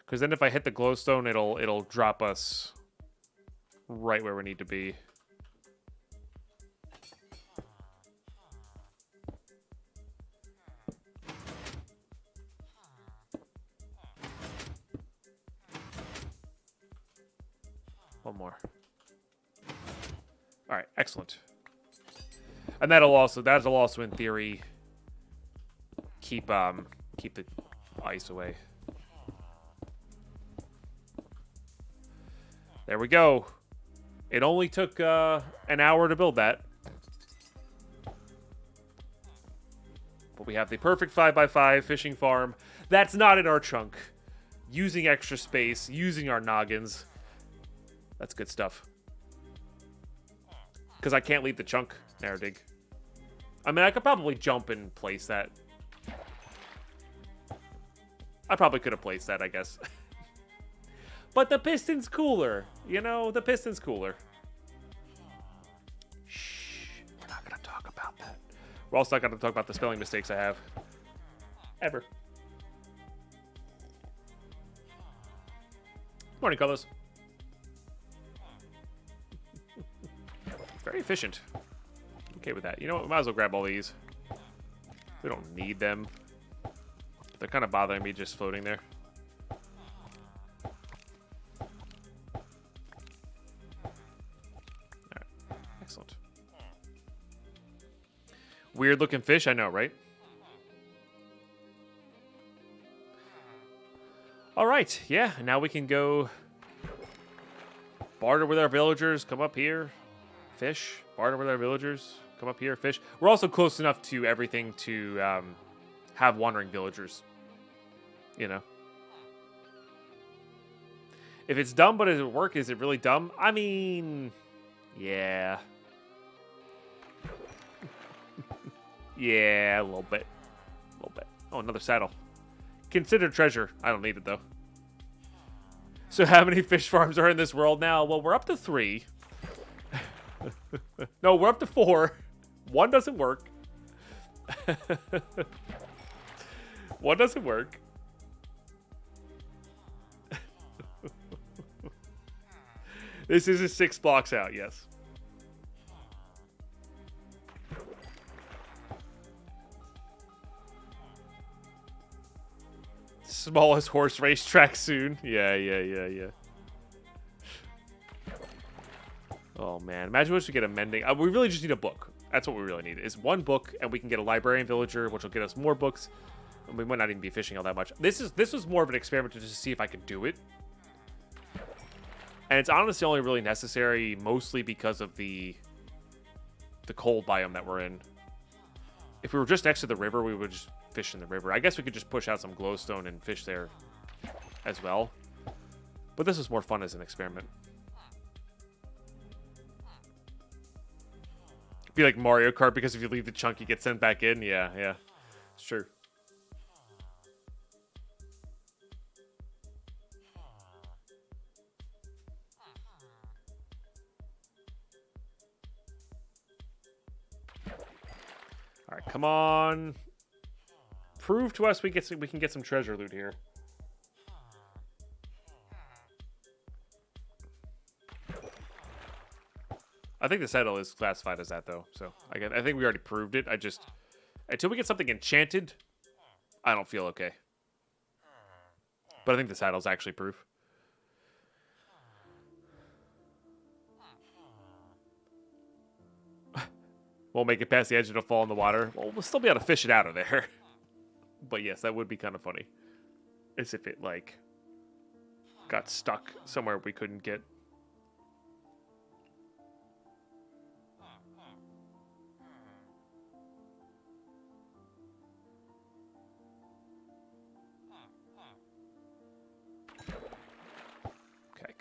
Because then if I hit the glowstone, it'll drop us right where we need to be. One more. All right, excellent. And that'll also in theory keep the ice away. There we go. It only took an hour to build that. But we have the perfect 5x5 fishing farm. That's not in our chunk. Using extra space, using our noggins. That's good stuff. Because I can't leave the chunk there, dig. I mean, I could probably jump and place that. I probably could have placed that, I guess. But the piston's cooler. You know, the piston's cooler. Shh. We're not going to talk about that. We're also not going to talk about the spelling mistakes I have. Ever. Morning, Carlos. Very efficient. Okay with that. You know what? We might as well grab all these. We don't need them. They're kind of bothering me just floating there. Alright. Excellent. Weird looking fish, I know, right? Alright, yeah. Now we can go barter with our villagers. Come up here. Fish. Barter with our villagers. Come up here. Fish. We're also close enough to everything to have wandering villagers. You know. If it's dumb, but does it work? Is it really dumb? I mean, yeah. Yeah, a little bit. A little bit. Oh, another saddle. Consider treasure. I don't need it, though. So how many fish farms are in this world now? Well, we're up to 3. No, we're up to 4. 1 doesn't work. 1 doesn't work. This is a 6 blocks out, yes. Smallest horse racetrack soon. Yeah. Oh, man. Imagine we should get a mending. We really just need a book. That's what we really need. Is 1 book, and we can get a librarian villager, which will get us more books. And we might not even be fishing all that much. This was more of an experiment to just see if I could do it. And it's honestly only really necessary mostly because of the cold biome that we're in. If we were just next to the river, we would just fish in the river. I guess we could just push out some glowstone and fish there as well. But this was more fun as an experiment. Be like Mario Kart, because if you leave the chunk, you get sent back in. Yeah. It's true. All right, come on. Prove to us we can get some treasure loot here. I think the saddle is classified as that, though. So I think we already proved it. Until we get something enchanted, I don't feel okay. But I think the saddle's actually proof. Won't make it past the edge, it'll fall in the water. Well, we'll still be able to fish it out of there. But yes, that would be kind of funny. As if it, like, got stuck somewhere we couldn't get.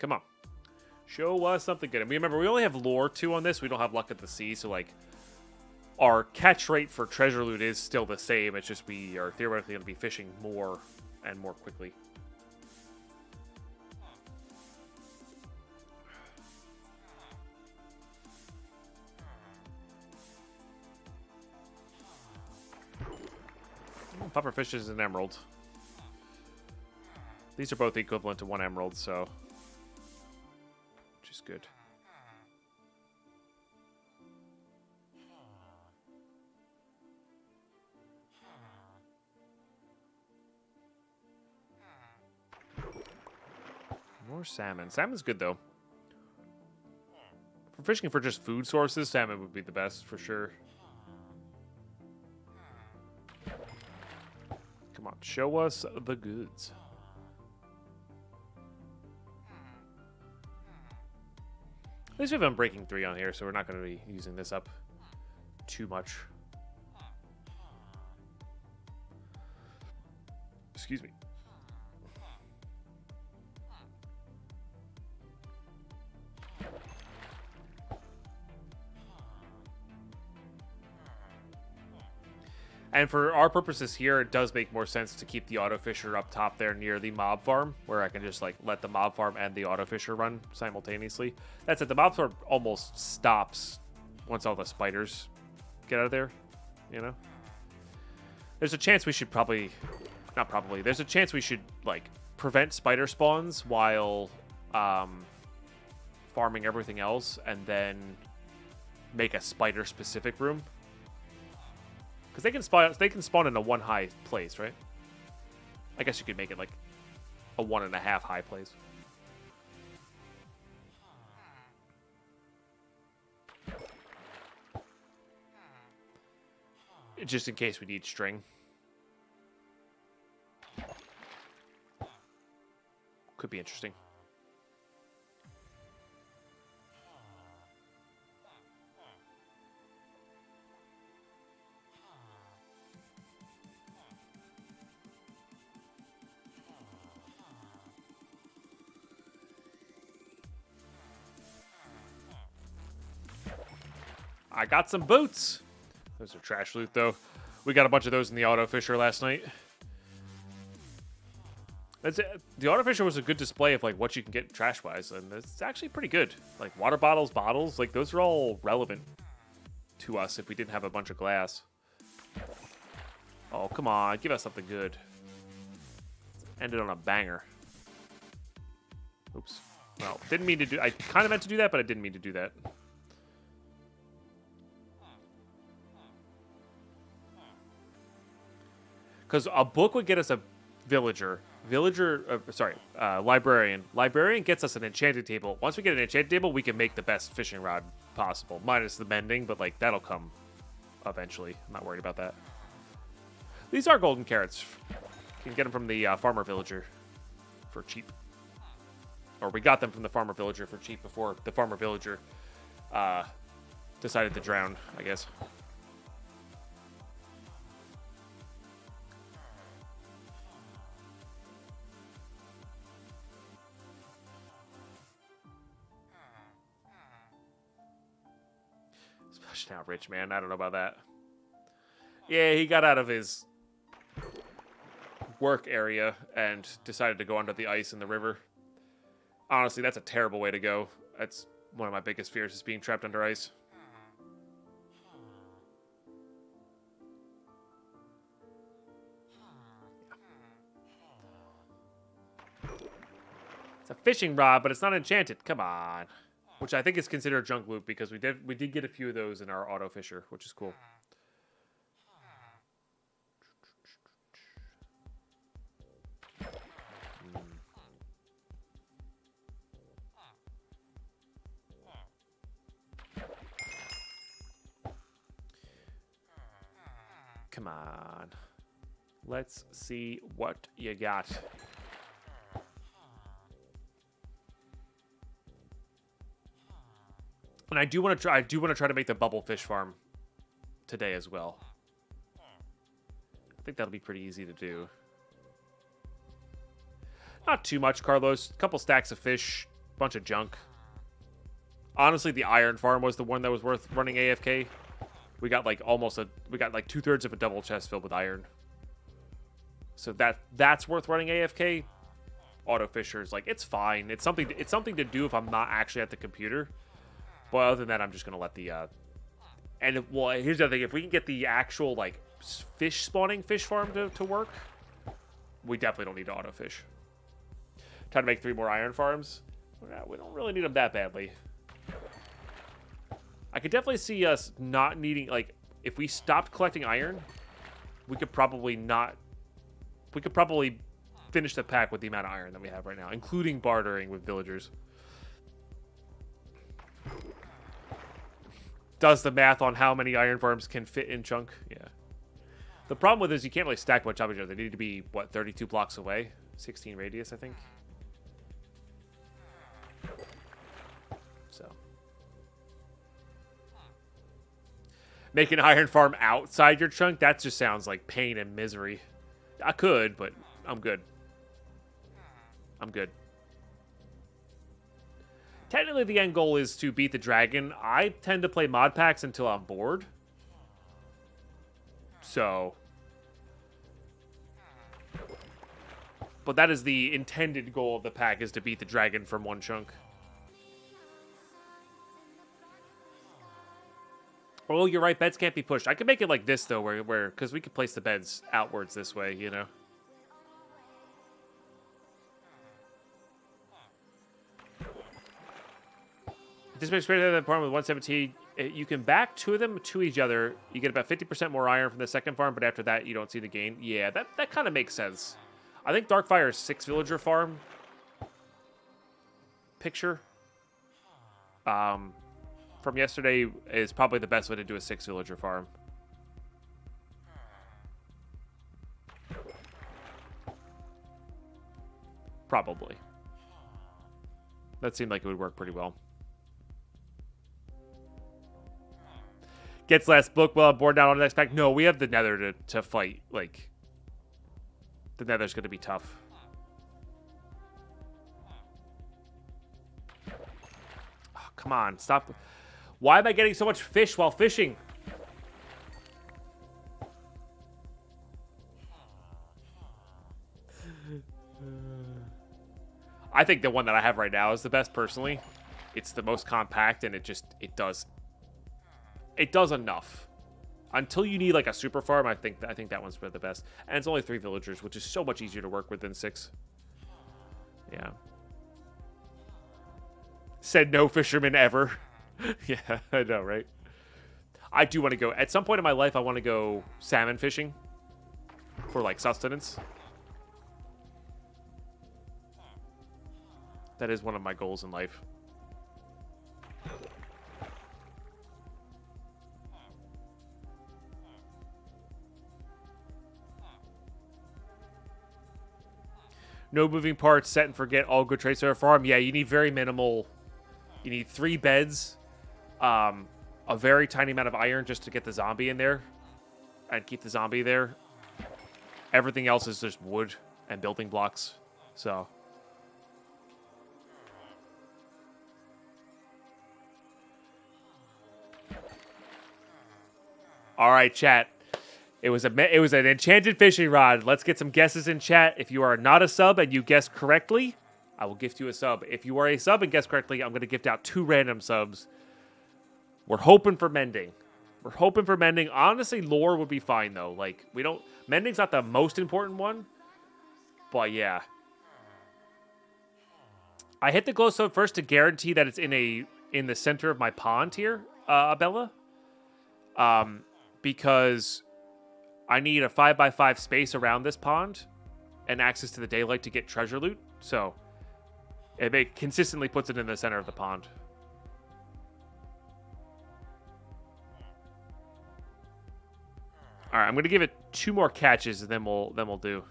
Come on. Show us something good. And remember, we only have lore 2 on this. We don't have luck at the sea, so, like, our catch rate for treasure loot is still the same. It's just we are theoretically going to be fishing more and more quickly. Pufferfish is an emerald. These are both equivalent to 1 emerald, so... which is good. More salmon. Salmon's good, though. For fishing for just food sources, salmon would be the best, for sure. Come on, show us the goods. At least we have Unbreaking 3 on here, so we're not going to be using this up too much. Excuse me. And for our purposes here, it does make more sense to keep the auto fisher up top there near the mob farm, where I can just like let the mob farm and the auto fisher run simultaneously. That's it. The mob farm almost stops once all the spiders get out of there, you know? There's a chance we should there's a chance we should like prevent spider spawns while farming everything else, and then make a spider specific room. Because they can spawn in a 1 high place, right? I guess you could make it like a 1.5 high place. Just in case we need string. Could be interesting. I got some boots. Those are trash loot, though. We got a bunch of those in the auto fisher last night. The auto fisher was a good display of like what you can get trash wise, and it's actually pretty good. Like water bottles, like those are all relevant to us if we didn't have a bunch of glass. Oh, come on, give us something good. Ended on a banger. Oops. Well, didn't mean to do. I kind of meant to do that, but I didn't mean to do that. Because a book would get us a librarian. Librarian gets us an enchanted table. Once we get an enchanted table, we can make the best fishing rod possible. Minus the mending, but like that'll come eventually. I'm not worried about that. These are golden carrots. You can get them from the farmer villager for cheap. Or we got them from the farmer villager for cheap before the farmer villager decided to drown, I guess. Now, rich man, I don't know about that. Yeah, he got out of his work area and decided to go under the ice in the river. Honestly, that's a terrible way to go. That's one of my biggest fears, is being trapped under ice. It's a fishing rod, but it's not enchanted. Come on. Which I think is considered junk loot because we did get a few of those in our auto fisher, which is cool. Come on. Let's see what you got. And I do want to try to make the bubble fish farm today as well. I think that'll be pretty easy to do. Not too much, Carlos. A couple stacks of fish bunch of junk. Honestly, the iron farm was the one that was worth running AFK. We got like we got like 2/3 of a double chest filled with iron. So that's worth running AFK. Auto fishers, like, it's fine. It's something to do if I'm not actually at the computer. But other than that, I'm just gonna let the well, here's the other thing: if we can get the actual like fish spawning fish farm to work, we definitely don't need to auto fish. Time to make 3 more iron farms. We don't really need them that badly. I could definitely see us not needing, like, if we stopped collecting iron, we could probably finish the pack with the amount of iron that we have right now, including bartering with villagers. Does the math on how many iron farms can fit in Chunk? Yeah. The problem with it is you can't really stack much up each other. They need to be, what, 32 blocks away? 16 radius, I think. So. Make an iron farm outside your Chunk? That just sounds like pain and misery. I could, but I'm good. I'm good. Technically, the end goal is to beat the dragon. I tend to play mod packs until I'm bored. So. But that is the intended goal of the pack, is to beat the dragon from One Chunk. Oh, you're right. Beds can't be pushed. I could make it like this, though, where because we could place the beds outwards this way, you know. This makes great than the farm with 117. You can back 2 of them to each other. You get about 50% more iron from the second farm, but after that, you don't see the gain. Yeah, that kind of makes sense. I think Darkfire's 6 villager farm picture from yesterday is probably the best way to do a 6 villager farm. Probably. That seemed like it would work pretty well. Gets last book well board down on the next pack. No, we have the Nether to fight. Like, the Nether's going to be tough. Oh, come on, stop. Why am I getting so much fish while fishing? I think the one that I have right now is the best, personally. It's the most compact, and it does enough. Until you need like a super farm, I think that one's the best. And it's only 3 villagers, which is so much easier to work with than 6. Yeah. Said no fisherman ever. Yeah, I know, right? I do want to go, at some point in my life, I want to go salmon fishing for like sustenance. That is one of my goals in life. No moving parts, set and forget, all good traits are a farm. Yeah, you need very minimal. You need 3 beds, a very tiny amount of iron just to get the zombie in there and keep the zombie there. Everything else is just wood and building blocks. So. All right, chat. It was an enchanted fishing rod. Let's get some guesses in chat. If you are not a sub and you guess correctly, I will gift you a sub. If you are a sub and guess correctly, I'm going to gift out 2 random subs. We're hoping for mending. We're hoping for mending. Honestly, lore would be fine though. Like, mending's not the most important one, but yeah. I hit the glowstone first to guarantee that it's in the center of my pond here, Abella. Because I need a 5x5 space around this pond and access to the daylight to get treasure loot. So it consistently puts it in the center of the pond. All right, I'm gonna give it 2 more catches, and then we'll do.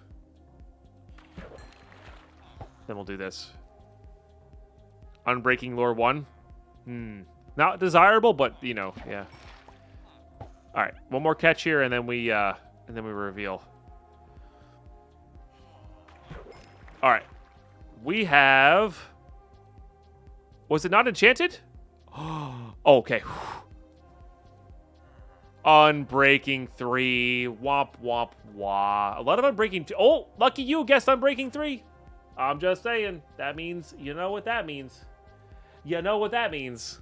Then we'll do this. Unbreaking lore 1. Not desirable, but you know, yeah. All right, 1 more catch here, and then we reveal. All right, we have Was it not enchanted? Okay. Unbreaking 3. Womp womp wah. A lot of Unbreaking 2. Oh, lucky you guessed Unbreaking 3. I'm just saying. That means, you know what that means. You know what that means.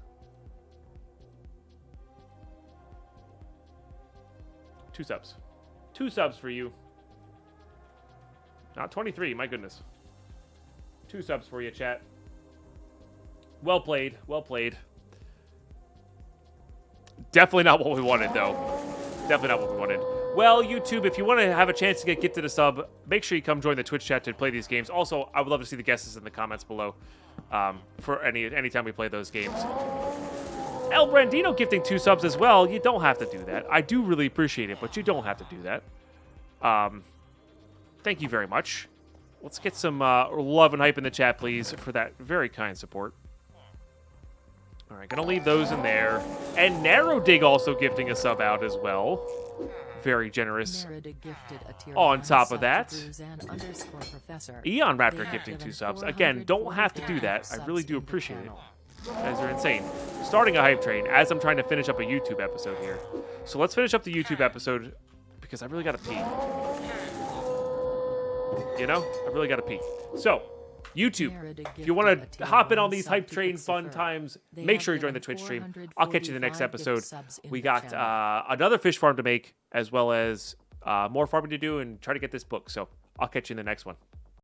2 subs. 2 subs for you. Not 23, my goodness. 2 subs for you, chat. Well played. Well played. Definitely not what we wanted, though. Definitely not what we wanted. Well, YouTube, if you want to have a chance to get gifted a sub, make sure you come join the Twitch chat to play these games. Also, I would love to see the guesses in the comments below for anytime we play those games. El Brandino gifting 2 subs as well. You don't have to do that. I do really appreciate it, but you don't have to do that. Thank you very much. Let's get some love and hype in the chat, please, for that very kind support. All right, gonna leave those in there. And Narrow Dig also gifting a sub out as well. Very generous. On top of that, Eon Raptor gifting 2 subs. Again, don't have to do that. I really do appreciate it. You guys are insane. Starting a hype train as I'm trying to finish up a YouTube episode here. So let's finish up the YouTube episode because I really gotta pee. You know? I really gotta pee. So, YouTube, if you want to hop in on these hype train fun times, make sure you join the Twitch stream. I'll catch you in the next episode. We got another fish farm to make, as well as more farming to do and try to get this book. So I'll catch you in the next one.